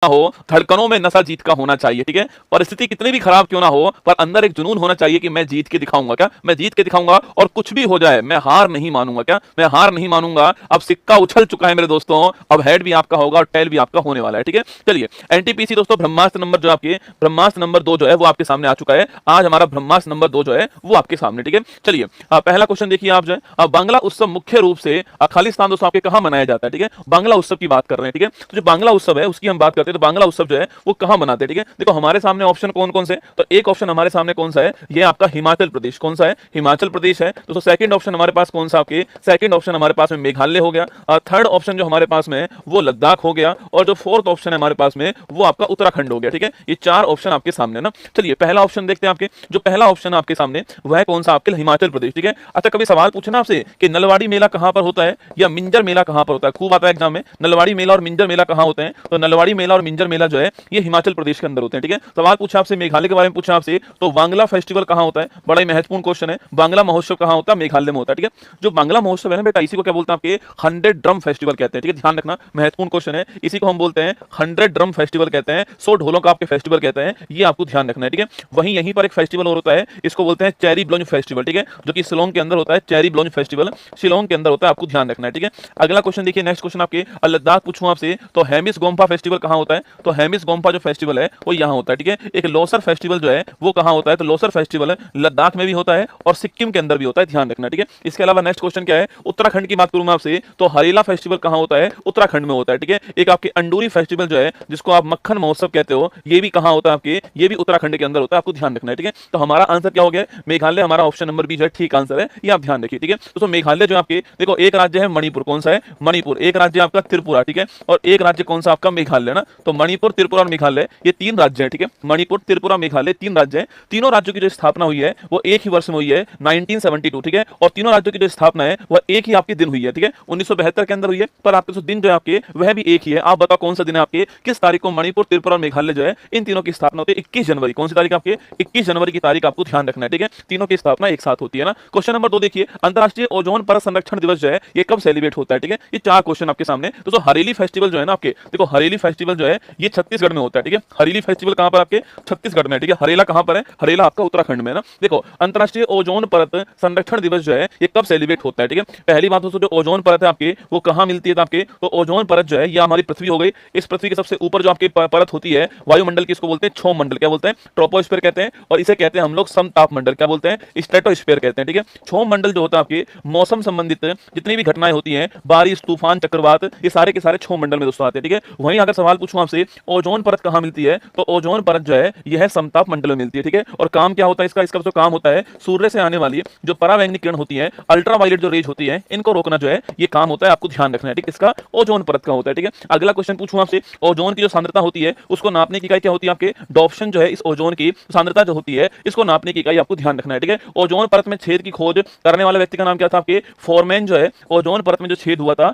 हो, धड़कनों में नशा जीत का होना चाहिए, ठीक है? परिस्थिति कितनी भी खराब क्यों ना हो, पर अंदर एक जुनून होना चाहिए कि मैं जीत के दिखाऊँगा क्या? मैं जीत के दिखाऊँगा और कुछ भी हो जाए, मैं हार नहीं मानूँगा क्या? मैं हार नहीं मानूँगा। अब सिक्का उछल चुका है मेरे दोस्तों, अब हेड भी आपका होगा और टेल भी आपका होने वाला है, ठीक है? चलिए, एनटीपीसी दोस्तों ब्रह्मास्त्र नंबर जो आपके ब्रह्मास्त्र नंबर 2 जो है वो आपके सामने आ चुका है। आज हमारा ब्रह्मास्त्र नंबर 2 जो है वो आपके सामने, ठीक है? चलिए, पहला क्वेश्चन देखिए आप जो है बांग्ला उत्सव मुख्य रूप से खालिस्तान दोस्तों आपके कहाँ मनाया जाता है, ठीक है? बांग्ला उत्सव की बात कर रहे हैं, ठीक है? तो जो बांग्ला उत्सव है उसकी हम बात करते हैं, तो बांग्ला उत्सव जो है वो कहां मनाते हैं, ठीक है? देखो हमारे सामने ऑप्शन कौन कौन से, तो एक ऑप्शन हमारे सामने कौन सा है, ये आपका हिमाचल प्रदेश। कौन सा है? हिमाचल प्रदेश है। तो सेकंड ऑप्शन हमारे पास कौन सा, आपके सेकंड ऑप्शन हमारे पास में मेघालय हो गया। थर्ड ऑप्शन जो हमारे पास में वो लद्दाख हो गया, और जो फोर्थ ऑप्शन है हमारे पास में वो आपका उत्तराखंड हो गया, ठीक है? ये चार ऑप्शन आपके सामने ना। चलिए पहला ऑप्शन देखते हैं। आपके जो पहला ऑप्शन है आपके सामने वह कौन सा, आपके हिमाचल प्रदेश, ठीक है? अच्छा, कभी सवाल पूछना आपसे कि नलवाड़ी मेला कहां पर होता है या मिंजर मेला कहां पर होता है, खूब आता है एग्जाम में, नलवाड़ी मेला और मिंजर मेला कहां होते हैं? तो नलवाड़ी मेला और मिंजर मेला जो है ये हिमाचल प्रदेश के अंदर होते हैं, ठीक है? सवाल पूछा आपसे मेघालय के बारे में, पूछा आपसे तो बांग्ला फेस्टिवल कहां होता है, बड़ा ही महत्वपूर्ण क्वेश्चन है। बांग्ला महोत्सव कहां होता है? मेघालय में होता है, ठीक है? जो बांग्ला महोत्सव है ना बेटा, इसी को क्या बोलते हैं आपके 100 ड्रम फेस्टिवल कहते हैं, ठीक है? ध्यान रखना, महत्वपूर्ण क्वेश्चन है। इसी को हम बोलते हैं 100 ड्रम फेस्टिवल कहते हैं, 100 ढोलों का आपके फेस्टिवल कहते हैं, ये आपको ध्यान रखना है, ठीक है? वहीं यहीं पर एक फेस्टिवल और होता है, इसको बोलते हैं चेरी ब्लोंज फेस्टिवल, ठीक है? जो कि शिलोंग के अंदर होता है, चेरी ब्लोंज फेस्टिवल शिलोंग के अंदर होता है, आपको ध्यान रखना है, ठीक है? अगला क्वेश्चन देखिए, नेक्स्ट क्वेश्चन आपके लद्दाख पूछूं आपसे तो हेमिस गोम्पा फेस्टिवल कहां होता है? तो हेमिस गोम्पा जो फेस्टिवल है वो यहां होता है, ठीक है? एक लोसर फेस्टिवल जो है वो कहां होता है? तो लोसर फेस्टिवल लद्दाख में भी होता है और सिक्किम के अंदर भी होता है, ध्यान रखना, ठीक है? इसके अलावा नेक्स्ट क्वेश्चन क्या है, उत्तराखंड की बात करूं मैं आपसे तो हरेला फेस्टिवल कहां होता है? उत्तराखंड में होता है, ठीक है? एक आपके अंडूरी फेस्टिवल जो है जिसको आप मक्खन महोत्सव कहते हो, ये भी कहां होता है आपके? ये भी उत्तराखंड के अंदर होता है, आपको ध्यान रखना है, ठीक है? तो हमारा आंसर क्या हो गया? मेघालय हमारा ऑप्शन नंबर बी जो है ठीक आंसर है, ये आप ध्यान रखिए, ठीक है? तो मेघालय जो आपके देखो, एक राज्य है मणिपुर, कौन सा है? मणिपुर। एक राज्य आपका त्रिपुरा, ठीक है? और एक राज्य कौन सा आपका? मेघालय ना। तो मणिपुर, त्रिपुरा और मेघालय ये तीन राज्य हैं, ठीक है? मणिपुर, त्रिपुरा, मेघालय तीन राज्य हैं। तीनों राज्यों की जो स्थापना हुई है वो एक ही वर्ष में हुई है, 1972, ठीक है? और तीनों राज्यों की जो स्थापना है वह एक ही आपके दिन हुई है, ठीक है? 1972 के अंदर हुई है, पर आपके जो दिन जो है आपके वह भी एक ही है। आप बताओ कौन सा दिन है आपके, किस तारीख को मणिपुर, त्रिपुरा और मेघालय जो है इन तीनों की स्थापना होती है? 21 जनवरी। कौन सी तारीख आपके? 21 जनवरी की तारीख आपको ध्यान रखना है, ठीक है? तीनों की स्थापना एक साथ होती है ना। क्वेश्चन नंबर 2 देखिए, अंतरराष्ट्रीय ओजोन परत संरक्षण दिवस जो है ये कब सेलिब्रेट होता है, ठीक है? ये चार क्वेश्चन आपके सामने। तो हरेली फेस्टिवल जो है ना आपके, देखो हरेली फेस्टिवल जो है ये छत्तीसगढ़ में होता है, ठीक है? हरेली फेस्टिवल कहां पर आपके? छत्तीसगढ़ में, ठीक है? हरेला कहां पर है? हरेला आपका उत्तराखंड में ना। देखो अंतरराष्ट्रीय ओजोन परत संरक्षण दिवस जो है ये कब सेलिब्रेट होता है, ठीक है? पहली बात दोस्तों, जो ओजोन परत है आपकी वो कहां मिलती है आपके? तो ओजोन परत जो है ये हमारी पृथ्वी हो गई, इस पृथ्वी के सबसे ऊपर जो आपकी परत होती है वायुमंडल की, इसको बोलते हैं क्षोभ मंडल, क्या बोलते हैं? ट्रोपोस्फीयर कहते हैं, और इसे कहते हैं हम लोग समताप मंडल, क्या बोलते हैं? स्ट्रेटोस्फीयर कहते हैं, ठीक है? क्षोभ मंडल जो होता है आपके मौसम संबंधित जितनी भी घटनाएं होती हैं, बारिश, तूफान, चक्रवात, ये सारे के सारे क्षोभ मंडल में दोस्तों आते हैं, ठीक है? वहीं अगर सवाल पूछूं आपसे ओजोन परत कहां मिलती है, तो ओजोन परत जो है यह समताप मंडल में मिलती है, ठीक है? और काम क्या होता है इसका? इसका जो काम होता है सूर्य से आने वाली जो परावैंगनी किरण होती है, अल्ट्रावायलेट जो रेज होती है, इनको रोकना जो है ये काम होता है, आपको ध्यान रखना है, ठीक है? इसका ओजोन परत का होता है, ठीक है? अगला क्वेश्चन पूछूं आपसे, ओजोन की जो सांद्रता होती है उसको नापने की इकाई क्या होती है आपके? डॉप्शन जो है इस ओजोन की सांद्रता जो होती है इसको नापने की इकाई आपको ध्यान रखना है, ठीक है? ओजोन परत में छेद की खोज करने वाले व्यक्ति का नाम क्या था आपके? फोरमैन जो है ओजोन परत में जो छेद हुआ था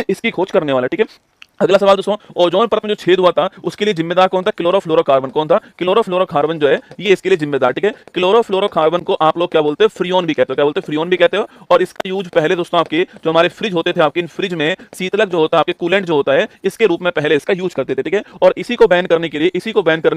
इसकी खोज करने वाला, ठीक है? अगला सवाल दोस्तों, ओजोन परत में जो छेद हुआ था उसके लिए जिम्मेदार कौन था? क्लोरोफ्लोरोकार्बन। कौन था? क्लोरोफ्लोरोकार्बन जो है ये इसके लिए जिम्मेदार, ठीक है? क्लोरोफ्लोरोकार्बन को आप लोग क्या बोलते हैं? फ्रियोन भी कहते हो, क्या बोलते हैं? फ्रियोन भी कहते हो। और इसका यूज पहले दोस्तों आपके जो हमारे फ्रिज होते थे आपके, इन फ्रिज में शीतलक जो होता है आपके, कूलेंट जो होता है, इसके रूप में पहले इसका यूज करते थे, ठीक है? और इसी को बैन करने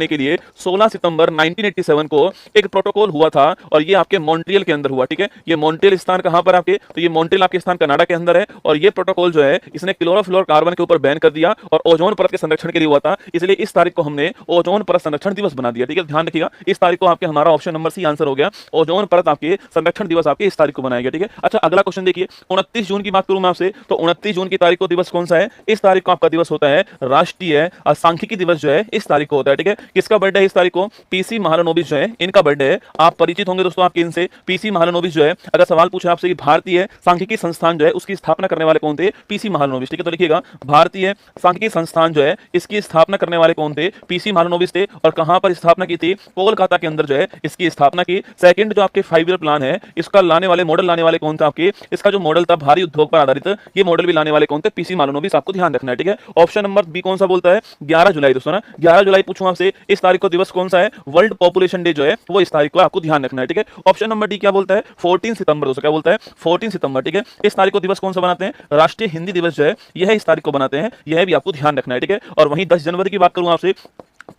के लिए 16 सितंबर 1987 को एक प्रोटोकॉल हुआ था, और ये आपके मॉन्ट्रियल के अंदर हुआ, ठीक है? ये मॉन्ट्रियल स्थान कहां पर आपके? तो ये मॉन्ट्रियल आपके स्थान कनाडा के अंदर है, और ये प्रोटोकॉल जो है इसने क्लोरोफ्लोरोकार्बन के ऊपर बैन कर दिया और ओजोन परत के संरक्षण के लिए हुआ था, इसलिए इस तारीख को हमने ओजोन परत संरक्षण दिवस बना दिया, ठीक है? ध्यान रखिएगा, इस तारीख को आपके हमारा ऑप्शन नंबर सी आंसर हो गया, ओजोन परत आपके संरक्षण दिवस आपके इस तारीख को बनाया गया, ठीक है? अच्छा, अगला क्वेश्चन देखिए, 29 जून की बात करूं मैं आपसे तो 29 जून की तारीख को दिवस कौन सा है? इस तारीख को आपका दिवस होता है राष्ट्रीय सांख्यिकी दिवस जो है इस तारीख को होता है, ठीक है? किसका बर्थडे है इस तारीख को? पीसी महालनोबिस जो है इनका बर्थडे है। आप परिचित होंगे दोस्तों आपके इनसे, पीसी महालनोबिस जो है, अगर सवाल पूछे आपसे कि भारतीय सांख्यिकी संस्थान जो है उसकी स्थापना करने वाले कौन थे? पीसी महालनोबिस, ठीक है? तो लिखिएगा भारतीय सांख्यिकी संस्थान जो है इसकी स्थापना करने वाले कौन थे? पीसी महालनोबिस थे। और कहां पर स्थापना की थी? कोलकाता के अंदर जो है इसकी स्थापना की। सेकंड जो आपके 5 ईयर प्लान है इसका लाने वाले मॉडल लाने वाले कौन था आपके? इसका जो मॉडल था भारी उद्योग पर आधारित, ये मॉडल भी लाने वाले कौन थे? पीसी महालनोबिस, आपको ध्यान रखना है, ठीक है? ऑप्शन नंबर बी कौन सा बोलता है? 11 जुलाई दोस्तों ना, 11 जुलाई पूछूं आपसे इस तारीख को दिवस कौन सा है? वर्ल्ड पॉपुलेशन डे जो है वो इस तारीख को आपको ध्यान रखना है, ठीक है? ऑप्शन नंबर डी क्या बोलता है? 14 सितंबर दोस्तों, क्या बोलता है? 14 सितंबर, ठीक है? इस तारीख को दिवस कौन सा बनाते हैं? राष्ट्रीय हिंदी दिवस जो है यह इस तारीख को बनाते हैं, यह भी आपको ध्यान रखना है, ठीक है। और वहीं 10 जनवरी की बात करूं आपसे,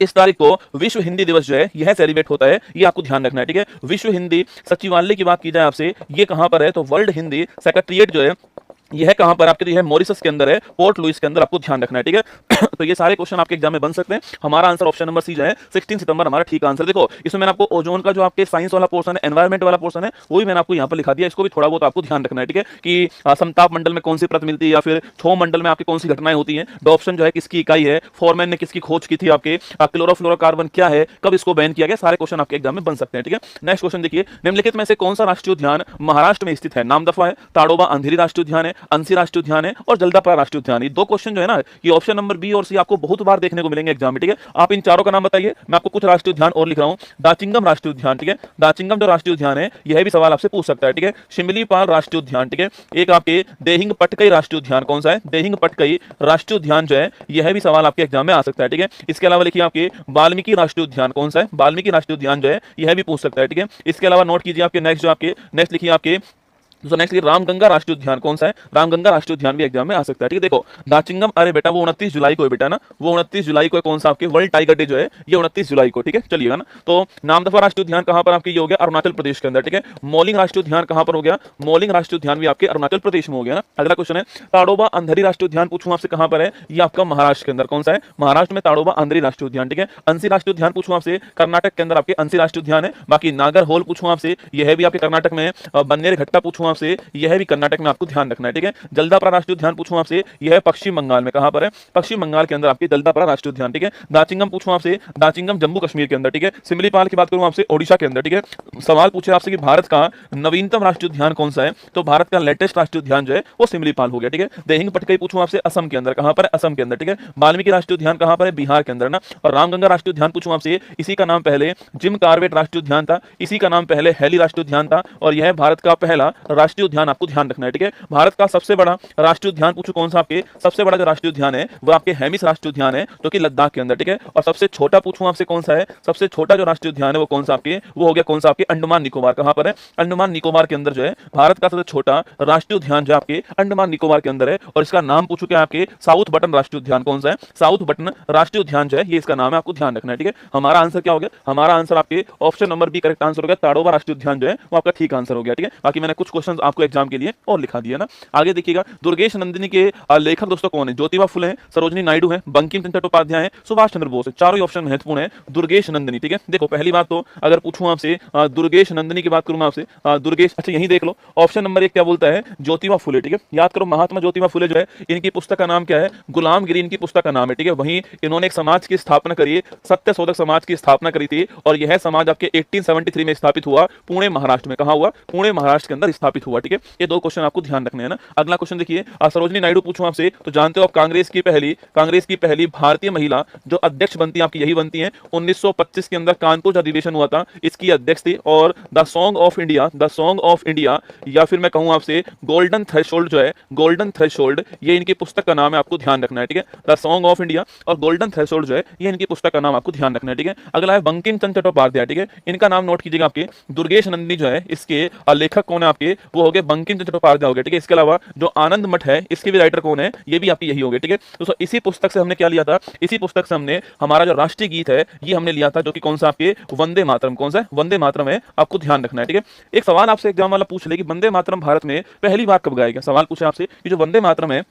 इस तारीख को विश्व हिंदी दिवस जो है यह सेलिब्रेट होता है, ये आपको ध्यान रखना है, ठीक है। विश्व हिंदी सचिवालय की बात की जाए आपसे, ये कहां पर है, तो वर्ल्ड हिंदी सेक्रेटरिएट जो है यह कहां पर आपके लिए है, मॉरिशस के अंदर है, पोर्ट लुइस के अंदर, आपको ध्यान रखना है, ठीक है। तो ये सारे क्वेश्चन आपके एग्जाम में बन सकते हैं। हमारा आंसर ऑप्शन नंबर सी जो है 16 सितंबर हमारा ठीक आंसर। देखो इसमें मैंने आपको ओजोन का जो आपके साइंस वाला पोर्शन है, एनवायरमेंट वाला पोर्शन है, वो भी मैंने आपको यहाँ पर लिखा दिया, इसको भी थोड़ा बहुत आपको ध्यान रखना है, ठीक है, कि समताप मंडल में कौन सी परत मिलती है या फिर क्षोभ मंडल में आपकी कौन सी घटनाएं होती हैं, डॉप्शन जो है किसकी इकाई है, फॉरमैन ने किसकी खोज की थी, आपके क्लोरोफ्लोरोकार्बन क्या है, कब इसको बैन किया गया, सारे क्वेश्चन आपके एग्जाम में बन सकते हैं, ठीक है। नेक्स्ट क्वेश्चन देखिए, निम्नलिखित में से कौन सा राष्ट्रीय उद्यान महाराष्ट्र में स्थित है, नामदफा है, ताड़ोबा अंधेरी राष्ट्रीय उद्यान है, अंसी राष्ट्रीय उद्यान है और जल्दापरा राष्ट्रीय उद्यान। ये दो क्वेश्चन जो है ना, ये ऑप्शन नंबर बी और सी आपको बहुत बार देखने को मिलेंगे एग्जाम में, ठीक है। आप इन चारों का नाम बताइए, मैं आपको कुछ राष्ट्रीय उद्यान और लिख रहा हूं। दाचिंगम राष्ट्रीय उद्यान, ठीक है, दाचिंगम जो राष्ट्रीय उद्यान है यह भी सवाल आपसे पूछ सकता है, ठीक है। शिमलीपाल राष्ट्रीय उद्यान, ठीक है। एक आपके देहिंग पटकई राष्ट्रीय उद्यान कौन सा है, देहिंग पटकई राष्ट्रीय उद्यान जो है यह भी सवाल आपके एग्जाम में आ सकता है, ठीक है। इसके अलावा लिखिए आपके वाल्मीकि राष्ट्रीय उद्यान कौन सा है, वाल्मीकि राष्ट्रीय उद्यान जो है यह भी पूछ सकता है, ठीक है। इसके अलावा नोट कीजिए आपके नेक्स्ट जो आपके नेक्स्ट लिखिए आपके तो नेक्स्ट रामगंगा राष्ट्रीय उद्यान कौन सा है, रामगंगा राष्ट्रीय उद्यान भी एग्जाम में आ सकता है, ठीक है। देखो दाचिंगम, अरे बेटा वो 29 जुलाई को है बेटा ना, वो 29 जुलाई को कौन सा आपके वर्ल्ड टाइगर डे जो है ये 29 जुलाई को, ठीक है, चलिएगा ना। तो नामदफा राष्ट्रीय उद्यान कहां पर आपके ये हो गया, अरुणाचल प्रदेश के अंदर, ठीक है। मौलिंग राष्ट्रीय उद्यान कहां पर हो गया, मौलिंग राष्ट्रीय उद्यान भी आपके अरुणाचल प्रदेश में हो गया ना। अगला क्वेश्चन है ताड़ोबा अंधेरी राष्ट्रीय उद्यान, पूछूं आपसे कहां पर है, ये आपका महाराष्ट्र के अंदर कौन सा है, महाराष्ट्र में ताड़ोबा अंधेरी राष्ट्रीय उद्यान, ठीक है। अंसी राष्ट्रीय उद्यान पूछूं आपसे, कर्नाटक के अंदर आपके अंसी राष्ट्रीय उद्यान है। बाकी नागर होल पूछूं आपसे, यह भी आपके कर्नाटक में है। बन्नेर घट्टा पूछूं आपसे, यह भी कर्नाटक में आपको ध्यान रखना है, ठीक है। जल्दापरा राष्ट्रीय उद्यान पूछूं आपसे, यह पश्चिम बंगाल में, कहां पर है, पश्चिम बंगाल के अंदर आपके जल्दापरा राष्ट्रीय उद्यान, ठीक है। दाचिंगम पूछूं आपसे, दाचिंगम जम्मू कश्मीर के अंदर, ठीक है। सिमलीपाल की बात करूं आपसे, ओडिशा के अंदर, ठीक है। सवाल पूछे आपसे कि भारत का नवीनतम राष्ट्रीय उद्यान कौन सा है, तो भारत का लेटेस्ट राष्ट्रीय उद्यान जो है वो सिमलीपाल हो गया, ठीक है। देहिंग पटकई पूछूं आपसे, असम के अंदर, कहां पर है, असम के अंदर, ठीक है। वाल्मीकि राष्ट्रीय उद्यान कहां पर है, बिहार के अंदर ना। और रामगंगा राष्ट्रीय उद्यान पूछूं आपसे, इसी का नाम पहले जिम कार्बेट राष्ट्रीय उद्यान था, इसी का नाम पहले हेली राष्ट्रीय उद्यान था और यह भारत का पहला राष्ट्रीय उद्यान, आपको ध्यान रखना है, ठीक है। भारत का सबसे बड़ा राष्ट्रीय उद्यान पूछो कौन सा, आपके सबसे बड़ा जो राष्ट्रीय उद्यान है वो आपके हेमिस राष्ट्रीय उद्यान है जो कि लद्दाख के अंदर, ठीक है। और सबसे छोटा पूछूं आपसे कौन सा है, सबसे छोटा जो राष्ट्रीय उद्यान है वो कौन सा आपके, वो हो गया कौन सा आपके अंडमान निकोबार, कहां पर है, अंडमान निकोबार के अंदर जो है भारत का सबसे छोटा राष्ट्रीय उद्यान जो आपके अंडमान निकोबार के अंदर है। और इसका नाम पूछो क्या आपके, साउथ बटन राष्ट्रीय उद्यान कौन सा है, साउथ बटन राष्ट्रीय उद्यान जो है ये इसका नाम है, आपको ध्यान रखना है, ठीक है। हमारा आंसर क्या हो गया, हमारा आंसर आपके option number B correct answer हो गया, ताड़ोबा राष्ट्रीय उद्यान जो है वो आपका ठीक आंसर हो गया, ठीक है। बाकी मैंने कुछ क्वेश्चन आपको एग्जाम के लिए और लिखा दिया ना। आगे देखिएगा, दुर्गेश नंदिनी के लेखक दोस्तों कौन है, ज्योतिबा फुले हैं, सरोजिनी नायडू है, बंकिम चंद्र चट्टोपाध्याय है, सुभाष चंद्र बोस है। चारों ही ऑप्शन महत्वपूर्ण है, दुर्गेश नंदिनी, ठीक है। देखो पहली बात तो अगर पूछूं आपसे दुर्गेश नंदिनी की बात करूं मैं आपसे, दुर्गेश, अच्छा यही देख लो ऑप्शन नंबर 1 क्या बोलता है, ज्योतिबा फुले, ठीक है। याद करो महात्मा ज्योतिबा फुले जो है इनकी पुस्तक का नाम क्या है, गुलामगिरी इनकी पुस्तक का नाम है, ठीक है। वहीं इन्होंने एक समाज की स्थापना करी, सत्यशोधक समाज की स्थापना करी थी और यह समाज आपके 1873 में स्थापित हुआ, पुणे महाराष्ट्र में, कहां हुआ, पुणे महाराष्ट्र के अंदर स्थापित हुआ, ठीक है। ये दो क्वेश्चन आपको ध्यान रखने हैं ना। अगला क्वेश्चन देखिए, सरोजिनी नायडू पूछूं आपसे, तो जानते हो आप कांग्रेस की पहली भारतीय महिला जो अध्यक्ष बनती है आपकी यही बनती है। 1925 के अंदर कानपुर जो अधिवेशन हुआ था इसकी अध्यक्ष थी। और द सॉन्ग ऑफ इंडिया या फिर मैं कहूं आपसे गोल्डन थ्रेशोल्ड जो है, गोल्डन थ्रेशोल्ड ये इनकी पुस्तक का नाम है, आपको ध्यान रखना है, ठीक है। द सॉन्ग ऑफ इंडिया और गोल्डन थ्रेशोल्ड जो है ये इनकी पुस्तक का नाम, आपको ध्यान रखना है, ठीक है। अगला है बंकिम चंद्र चट्टोपाध्याय, ठीक है। इनका नाम नोट कीजिएगा, आपके दुर्गेश नंदिनी जो है इसके लेखक कौन है आपके, वो हो गए बंकिम चंद्र चट्टोपाध्याय हो गए, ठीक है। इसके अलावा जो आनंद मठ है इसके भी राइटर कौन है, ये भी आपकी यही हो गए, ठीक है। दोस्तों इसी पुस्तक से हमने क्या लिया था, इसी पुस्तक से हमने हमारा जो राष्ट्रीय गीत है ये हमने लिया था जो कि कौन सा आपके वंदे मातरम, कौन सा है, वंदे मातरम है, आपको ध्यान रखना है, ठीक है। एक सवाल आपसे एग्जाम वाला पूछ ले कि वंदे मातरम भारत में पहली बार कब गाया गया, सवाल पूछे आपसे कि जो वंदे मातरम है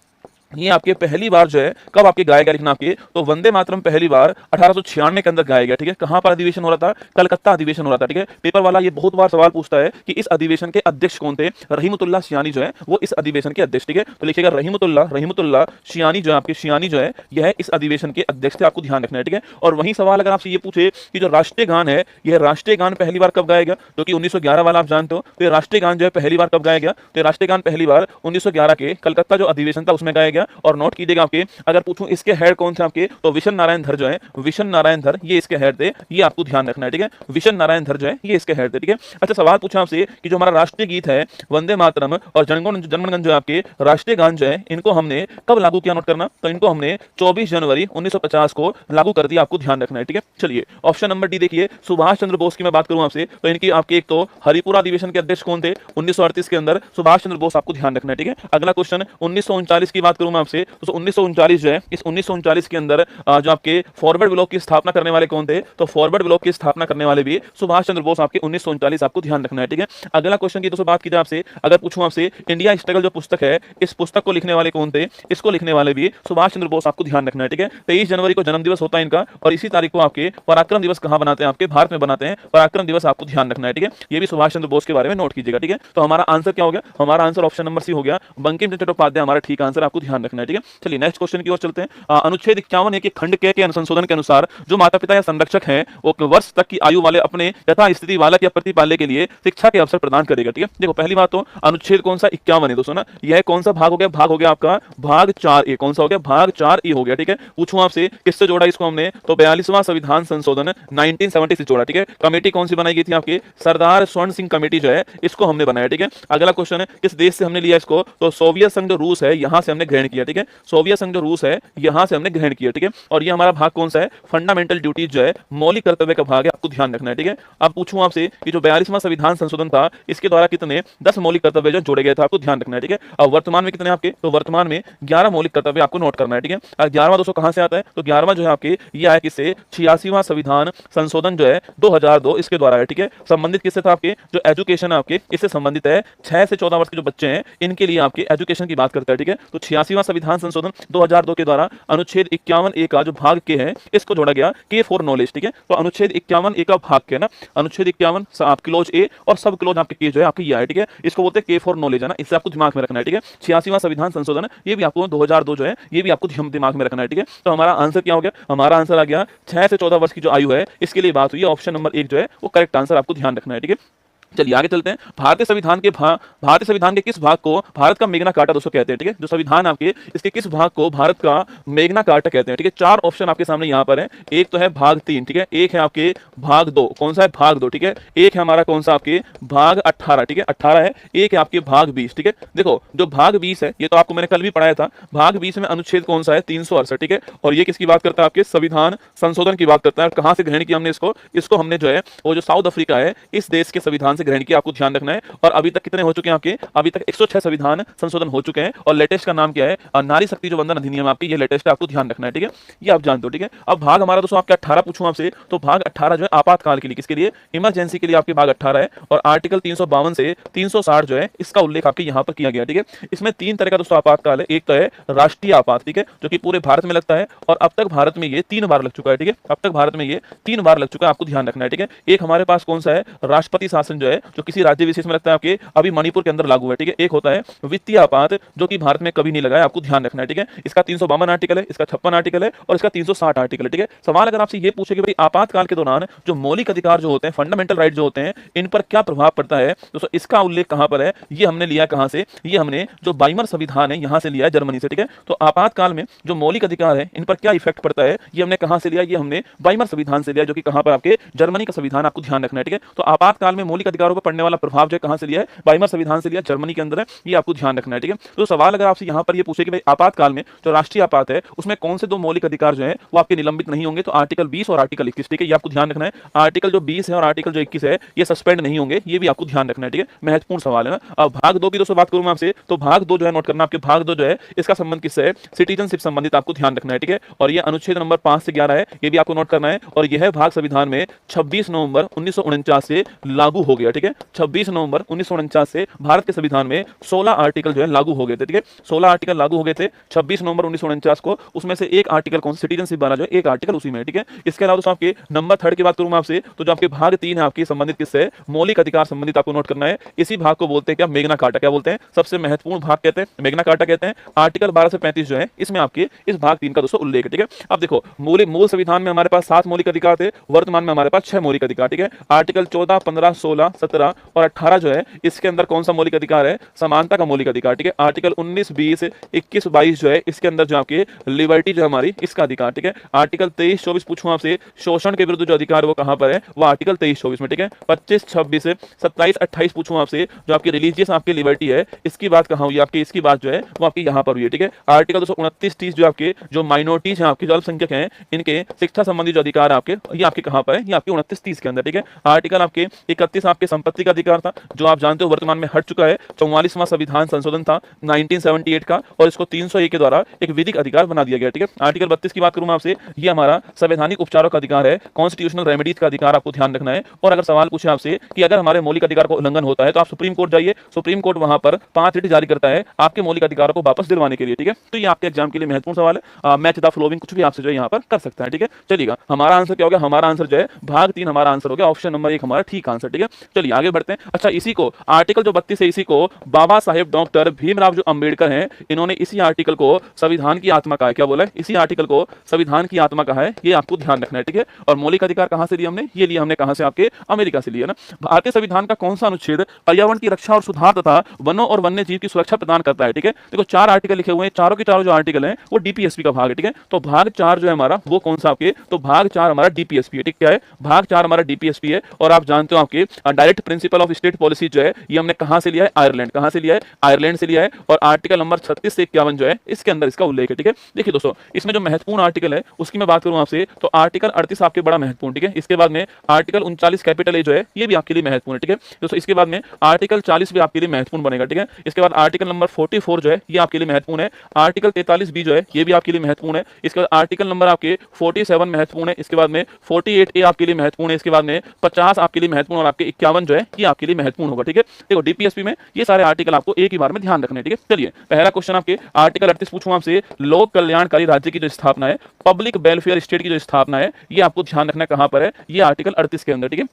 ये आपके पहली बार जो है कब आपके गाया गया, लिखना आपके, तो वंदे मातरम पहली बार 1896 के अंदर गाया गया, ठीक है। कहां पर अधिवेशन हो रहा था, कलकत्ता अधिवेशन हो रहा था, ठीक है। पेपर वाला ये बहुत बार सवाल पूछता है कि इस अधिवेशन के अध्यक्ष कौन थे, रहीमतुल्लाह शियानी जो है वो इस अधिवेशन के अध्यक्ष, ठीक है। तो लिखिएगा रहीमतुल्लाह शियानी जो है, आपके शियानी जो है यह इस अधिवेशन के अध्यक्ष थे, आपको ध्यान रखना है, ठीक है। और वही सवाल अगर आपसे ये पूछे कि जो राष्ट्रीय गान है यह राष्ट्रीय गान पहली बार कब गाया गया, जो कि 1911 वाला आप जानते हो, तो ये राष्ट्रीय गान जो है पहली बार कब गाया गया, तो राष्ट्रीय गान पहली बार 1911 के कलकत्ता जो अधिवेशन था उसमें गाया गया। और नोट कीजिएगा आपके, अगर पूछूं इसके हेड कौन थे आपके, तो विशन नारायण धर जो है, विशन नारायण धर ये इसके हेड थे, ये आपको ध्यान रखना है, ठीक है। विशन नारायण धर जो है ये इसके हेड थे, ठीक है। अच्छा सवाल पूछा आपसे कि जो हमारा राष्ट्रीय गीत है वंदे मातरम और जनगण जो है आपके राष्ट्रीय गान जो है इनको हमने कब लागू किया, नोट करना, तो इनको हमने 24 जनवरी 1950 को लागू कर दिया, आपको ध्यान रखना है, ठीक है। चलिए ऑप्शन नंबर डी देखिए, सुभाष चंद्र बोस की मैं बात करूं आपसे, तो इनकी आपके एक तो हरिपुरा अधिवेशन के अध्यक्ष कौन थे 1938 के अंदर, सुभाष चंद्र बोस, आपको ध्यान रखना है, ठीक है। अगला क्वेश्चन 1939 की बात करूं मैं आपसे, तो 1939 जो है, इस 1939 के अंदर जो आपके फॉरवर्ड ब्लॉक की स्थापना करने वाले कौन थे? तो फॉरवर्ड ब्लॉक की स्थापना करने वाले भी सुभाष चंद्र बोस आपके 1939 आपको ध्यान रखना है, ठीक है। अगला क्वेश्चन की दोस्तों बात की जाए आपसे, अगर पूछूं आपसे इंडिया स्ट्रगल जो पुस्तक है, इस पुस्तक को लिखने वाले कौन थे? इसको लिखने वाले भी सुभाष चंद्र बोस आपको ध्यान रखना है, ठीक है। 23 जनवरी को जन्म दिवस होता है इनका, और इसी तारीख को आपके पराक्रम दिवस कहां बनाते हैं? आपके भारत में बनाते हैं, पराक्रम दिवस आपको ध्यान रखना है, ठीक है। ये भी सुभाष चंद्र बोस के बारे में नोट कीजिएगा, ठीक है। तो हमारा आंसर क्या हो गया? हमारा आंसर ऑप्शन नंबर सी हो गया, बंकिम चंद्र चट्टोपाध्याय हमारा ठीक आंसर, आपको ध्यान रखना है, ठीक है। चलिए नेक्स्ट क्वेश्चन की ओर चलते हैं। अनुच्छेद 51 के खंड के संशोधन के अनुसार जो माता पिता या संरक्षक हैं वो वर्ष तक की आयु वाले अपने यथा स्थिति बालक या प्रतिपाल्य के लिए शिक्षा के अवसर प्रदान करेगा, ठीक है। देखो पहली बात तो अनुच्छेद कौन सा 51 है दोस्तों ना, यह कौन सा भाग हो गया? भाग हो गया आपका भाग 4A। कौन सा हो गया? भाग 4A हो गया, ठीक है। पूछूं आपसे किससे जोड़ा इसको हमने? तो 42वां संविधान संशोधन 1970 से जोड़ा, ठीक है। कमेटी कौन सी बनाई गई थी? आपकी सरदार स्वर्ण सिंह कमेटी जो है, इसको हमने बनाया, ठीक है। अगला क्वेश्चन है किस देश से हमने लिया इसको? तो सोवियत संघ जो रूस है, यहां से हमने ग्रहण किया, ठीक है। सोवियत संघ जो रूस है, यहां से हमने ग्रहण किया, ठीक है। और ये हमारा भाग कौन सा है? फंडामेंटल ड्यूटीज जो है, मौलिक कर्तव्य का भाग है, आपको ध्यान रखना है, ठीक है। अब पूछूं आपसे कि जो 42वां संविधान संशोधन था, इसके द्वारा कितने 10 मौलिक कर्तव्य जो जोड़े गए थे, आपको ध्यान रखना है, ठीक है। अब वर्तमान में कितने आपके? तो वर्तमान में 11 मौलिक कर्तव्य आपको नोट करना है, ठीक है। 11वां दोस्तों कहां से आता है? तो 11वां जो है आपके ये आया किससे? 86वां संविधान संशोधन जो है 2002 इसके द्वारा है, ठीक है। संबंधित किससे था? आपके जो एजुकेशन है आपके इससे संबंधित है। 6 से 14 वर्ष के जो बच्चे हैं इनके लिए आपके एजुकेशन की बात करता है, ठीक है। तो 86वां संविधान संशोधन 2002 के द्वारा अनुच्छेद 51A का जो भाग के है इसको जोड़ा गया के फॉर नॉलेज, ठीक है। तो अनुच्छेद 51A का भाग के ना, अनुच्छेद 51 आप क्लोज ए और सब क्लोज आपके के जो है आपके ये है, ठीक है। इसको बोलते हैं के फॉर नॉलेज है ना, इससे आपको दिमाग में रखना है, ठीक है। 86वां संविधान संशोधन ये भी आपको 2002 जो है ये भी आपको दिमाग में रखना है, ठीक है। तो हमारा आंसर क्या हो गया? हमारा आंसर आ गया 6 से 14 वर्ष की जो आयु है इसके लिए बात हुई है। ऑप्शन नंबर 1 जो है वो करेक्ट आंसर, आपको ध्यान रखना है, ठीक है। चलिए आगे चलते हैं। भारतीय संविधान के किस भाग को भारत का मेग्ना कार्टा दोस्तों कहते हैं, ठीक है। जो संविधान आपके इसके किस भाग को भारत का मेग्ना कार्टा कहते हैं, ठीक है। 4 ऑप्शन आपके सामने यहाँ पर है। एक तो है भाग 3, ठीक है। एक है आपके भाग 2, कौन सा है? भाग 2, ठीक है। एक है हमारा कौन सा? आपके भाग 18, ठीक है, 18 है। एक है आपके भाग 20, ठीक है। देखो जो भाग 20 है ये तो आपको मैंने कल भी पढ़ाया था। भाग 20 में अनुच्छेद कौन सा है? 368, ठीक है। और ये किसकी बात करता है? आपके संविधान संशोधन की बात करता है। कहां से ग्रहण किया हमने इसको हमने जो है वो जो साउथ अफ्रीका है इस देश के संविधान ग्रहण किया, आपको ध्यान रखना है। और अभी तक कितने हो चुके हैं आपके? अभी तक 106 संविधान संशोधन हो चुके हैं और लेटेस्ट का नाम क्या है? नारी शक्ति जो वंदन अधिनियम आपकी ये लेटेस्ट है, आपको ध्यान रखना है, ठीक है। ये आप जानते हो, ठीक है। अब भाग हमारा दोस्तों आपके 18 पूछूं आपसे, तो भाग 18 जो है आपातकाल के लिए, किसके लिए? इमरजेंसी के लिए आपके भाग 18 है। और आर्टिकल 352 से 360 जो है इसका उल्लेख आपके यहाँ पर किया गया, ठीक है। इसमें 3 तरह का दोस्तों आपातकाल है। एक तो है राष्ट्रीय आपात, ठीक है, जो कि पूरे भारत में लगता है और अब तक भारत में ये 3 बार लग चुका है, ठीक है। अब तक भारत में ये 3 बार लग चुका है, आपको ध्यान रखना है, ठीक है। एक हमारे पास कौन सा है? राष्ट्रपति शासन जो है, जो किसी राज्य विशेष में लगता है, आपके अभी मणिपुर के अंदर लागू है, ठीक है। एक होता है वित्तीय आपात जो कि भारत में कभी नहीं लगा है, आपको ध्यान रखना है, ठीक है। इसका 352 आर्टिकल है, इसका 56 आर्टिकल है और इसका 360 आर्टिकल है, ठीक है। सवाल अगर आपसे ये पूछे कि भाई आपातकाल के दौरान जो मौलिक अधिकार जो होते हैं, फंडामेंटल राइट जो होते हैं, इन पर क्या प्रभाव पड़ता है दोस्तों, इसका उल्लेख कहां पर है? ये हमने लिया कहां से? ये हमने जो वाइमर संविधान है यहां से लिया है, जर्मनी से, ठीक है। तो आपातकाल में जो मौलिक अधिकार है इन पर क्या इफेक्ट पड़ता है, ये हमने कहां से लिया? ये हमने वाइमर संविधान से लिया, जो कि कहां पर? आपके जर्मनी का संविधान, आपको ध्यान रखना है, ठीक है। तो आपातकाल में मौलिक अधिकारों पर पड़ने वाला प्रभाव जो कहां से लिया है? वाइमर संविधान से लिया, जर्मनी के अंदर है, ये आपको ध्यान रखना है, ठीक है। तो सवाल अगर आपसे यहां पर ये पूछे कि भाई आपातकाल में जो राष्ट्रीय आपात है उसमें कौन से 2 मौलिक अधिकार जो है वो आपके निलंबित नहीं होंगे, तो आर्टिकल 20 और आर्टिकल 21, ठीक है। ये आपको ध्यान रखना है। आर्टिकल जो 20 है और आर्टिकल जो 21 है ये सस्पेंड नहीं होंगे, ये भी आपको ध्यान रखना है, ठीक है। महत्वपूर्ण सवाल है ना। अब भाग 2 की दोस्तों बात करूं मैं आपसे, तो भाग 2 जो है नोट करना, आपके भाग 2 जो है इसका संबंध किससे है? सिटीजनशिप संबंधित, आपको ध्यान रखना है, ठीक है। और ये अनुच्छेद नंबर 5 से 11 है, ये भी आपको नोट करना है। और यह भाग संविधान में 26 नवंबर 1949 से लागू हो गया, ठीक है। 26 नवंबर 1949 से भारत के संविधान में 16 आर्टिकल जो है लागू हो गए थे, ठीक है। 16 आर्टिकल लागू हो गए थे 26 नवंबर 1949 को। उसमें से एक आर्टिकल कौन? सिटीजनशिप वाला जो एक आर्टिकल उसी में है, ठीक है। इसके अलावा दोस्तों आपके नंबर 3 की बात करूं मैं आपसे, तो जो आपके भाग 3 है आपकी संबंधित किससे? मौलिक अधिकार संबंधित, आपको नोट करना है। इसी भाग को बोलते हैं क्या? मेग्ना कार्टा। क्या बोलते हैं? सबसे महत्वपूर्ण भाग कहते हैं, मेग्ना कार्टा कहते हैं। आर्टिकल 12 से 35 जो है इसमें आपके इस भाग 3 का दोस्तों उल्लेख है, ठीक है। अब देखो मूल संविधान में हमारे पास 7 मौलिक अधिकार थे, वर्तमान में हमारे पास 6 मौलिक अधिकार, ठीक है। आर्टिकल 14, 15, 16, 17 और 18 जो है इसके अंदर कौन सा मौलिक अधिकार है? समानता का मौलिक अधिकार, ठीक है। आर्टिकल 19, 20, 21, 22 जो है इसके अंदर जो आपके लिबर्टी जो हमारी इसका अधिकार, ठीक है। आर्टिकल 23, 24 पूछूं आपसे, शोषण के विरुद्ध जो अधिकार वो कहां पर है? वो आर्टिकल 23, 24 में, ठीक है। 25, 26, 27, 28 पूछूं आपसे, जो आपकी रिलीजियस आपकी लिबर्टी है इसकी बात कहां हुई? आपकी इसकी बात जो है वो आपकी यहां पर हुई है, ठीक है। आर्टिकल 229, 30 जो आपके जो माइनॉरिटीज हैं, आपके जो अल्पसंख्यक हैं, इनके शिक्षा संबंधी जो अधिकार आपके ये आपके कहां पर है? ये आपके 29, 30 के अंदर, ठीक है। आर्टिकल आपके 31 आपके आपके संपत्ति का अधिकार था, जो आप जानते हो वर्तमान में हट चुका है। 44वां संविधान संशोधन था 1978 का, और इसको 301 के द्वारा एक विधिक अधिकार बना दिया गया। ठीक है, आर्टिकल 32 की बात करूं मैं आपसे, ये हमारा संवैधानिक उपचारों का अधिकार है, कॉन्स्टिट्यूशनल रेमेडीज का अधिकार आपको ध्यान रखना है। और अगर सवाल पूछे आपसे कि अगर हमारे मौलिक अधिकार को उल्लंघन होता है तो आप सुप्रीम कोर्ट जाइए, सुप्रीम कोर्ट वहां पर 5 रिट जारी करता है आपके मौलिक अधिकारों को वापस दिलवाने के लिए। ठीक है, तो ये आपके एग्जाम के लिए महत्वपूर्ण सवाल है। मैच द फ्लोइंग कुछ भी आपसे जो है यहाँ पर कर सकता है। ठीक है, चलिएगा, हमारा आंसर क्या हो गया? हमारा आंसर जो है भाग 3 हमारा आंसर हो गया, ऑप्शन नंबर 1 हमारा ठीक आंसर। ठीक है, चलिए आगे बढ़ते हैं। अच्छा, इसी को आर्टिकल जो 32 है, इसी को बाबा साहेब डॉक्टर भीमराव जो अंबेडकर हैं, इन्होंने इसी आर्टिकल को संविधान की आत्मा कहा है। क्या बोला है? इसी आर्टिकल को संविधान की आत्मा कहा है, ये आपको ध्यान रखना है। ठीक है, और मौलिक अधिकार कहां से लिए हमने? ये लिए हमने कहां से? आपके अमेरिका से लिया ना। भारतीय संविधान का कौन सा अनुच्छेद पर्यावरण की रक्षा और सुधार तथा वनों और वन्य जीव की सुरक्षा प्रदान करता है? ठीक है, देखो 4 आर्टिकल लिखे हुए हैं, चारों के चारों जो आर्टिकल हैं वो डीपीएसपी का भाग है। ठीक है, तो भाग 4 जो है हमारा वो कौन सा आपके? तो भाग 4 हमारा डीपीएसपी है। ठीक, क्या है? भाग 4 हमारा डीपीएसपी है। और आप जानते हो आपके direct principle of state policy जो है ये हमने कहां से लिया है? आयरलैंड। कहां से लिया है? आयरलैंड से लिया है। और आर्टिकल नंबर 36 से 51 जो है इसके अंदर इसका उल्लेख है। ठीक है, देखिए दोस्तों, इसमें जो महत्वपूर्ण आर्टिकल है उसकी मैं बात करूं आपसे, तो आर्टिकल 38 आपके बड़ा महत्वपूर्ण। ठीक है, इसके बाद में आर्टिकल 39 कैपिटल ए जो है ये भी आपके लिए महत्वपूर्ण है। ठीक है दोस्तों, इसके बाद में आर्टिकल 40 भी आपके लिए महत्वपूर्ण बनेगा। ठीक है, इसके बाद आर्टिकल नंबर 44 जो है ये आपके लिए महत्वपूर्ण है। आर्टिकल 43 बी जो है ये भी आपके लिए महत्वपूर्ण है। इसके बाद आर्टिकल नंबर आपके 47 महत्वपूर्ण है। इसके बाद में 48 ए आपके लिए महत्वपूर्ण है। इसके बाद में 50 आपके लिए महत्वपूर्ण, और आपके 51 जो है ये आपके लिए महत्वपूर्ण होगा। ठीक है, देखो डीपीएसपी में ये सारे आर्टिकल आपको एक ही बार में ध्यान रखने हैं। ठीक है, चलिए पहला क्वेश्चन आपके आर्टिकल 38 पूछूं आपसे, लोक कल्याणकारी राज्य की जो स्थापना है, पब्लिक वेलफेयर स्टेट की जो स्थापना है, ये आपको ध्यान रखना कहां पर है? ये आर्टिकल 38 के अंदर। ठीक है,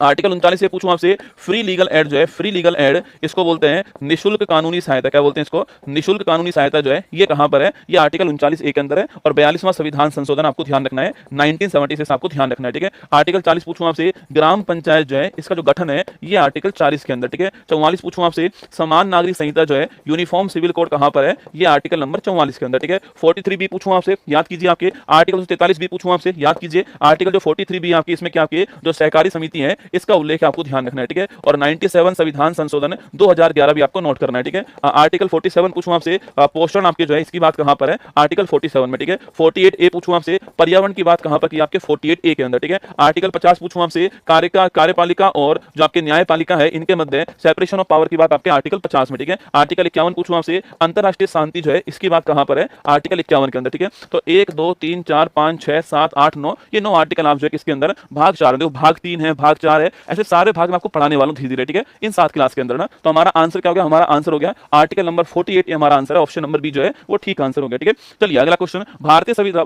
आर्टिकल 39 से पूछूं आपसे, फ्री लीगल एड जो है, फ्री लीगल एड इसको बोलते हैं निशुल्क कानूनी सहायता। क्या बोलते हैं इसको? निशुल्क कानूनी सहायता जो है ये कहां पर है? ये आर्टिकल 39 ए के अंदर है। और 42वां संविधान संशोधन आपको ध्यान रखना है 1970 से आपको ध्यान रखना है। ठीक है, आर्टिकल 40 पूछूं आपसे, ग्राम पंचायत जो है इसका जो गठन है ये आर्टिकल 40 के अंदर। ठीक है, 44 पूछूं आपसे, समान नागरिक संहिता जो है, यूनिफॉर्म सिविल कोड कहां पर है? ये आर्टिकल नंबर 44 के अंदर। ठीक है, 43 बी पूछूं आपसे, याद कीजिए आपके आर्टिकल 43 बी पूछूं आपसे, याद कीजिए आर्टिकल जो 43 बी आपकी, इसमें क्या आपके जो सहकारी समिति है इसका उल्लेख आपको ध्यान रखना है। ठीक है, और 97 संविधान संशोधन 2011 भी आपको नोट करना है। ठीक है, आर्टिकल 47 पूछूं आपसे, पोषण आपके जो है इसकी बात कहां पर है? आर्टिकल 47 में। ठीक है, 48 ए पूछूं आपसे, पर्यावरण की बात कहां पर की? आपके 48 ए के अंदर। ठीक है, आर्टिकल 50 पूछूं आपसे, कार्यपालिका और जो आपके न्यायपालिका है इनके मध्य सेपरेशन ऑफ पावर की बात आपके आर्टिकल 50 में। ठीक है, आर्टिकल 51 पूछूं आपसे, अंतरराष्ट्रीय शांति जो है इसकी बात कहां पर है? आर्टिकल 51 के अंदर। ठीक है, तो 1 2 3 4 5 6 7 8 9 ये 9 आर्टिकल आप जो है किसके अंदर? भाग 4। देखो भाग 3 है, भाग 4 है, ऐसे सारे भाग में आपको पढ़ाने वालों धीरे धीरे। ठीक है, इन 7 क्लास के अंदर ना। तो हमारा आंसर क्या हो गया? हमारा आंसर हो गया आर्टिकल नंबर 48 हमारा आंसर है, ऑप्शन नंबर बी जो है वो ठीक आंसर हो गया। ठीक है, चलिए अगला क्वेश्चन,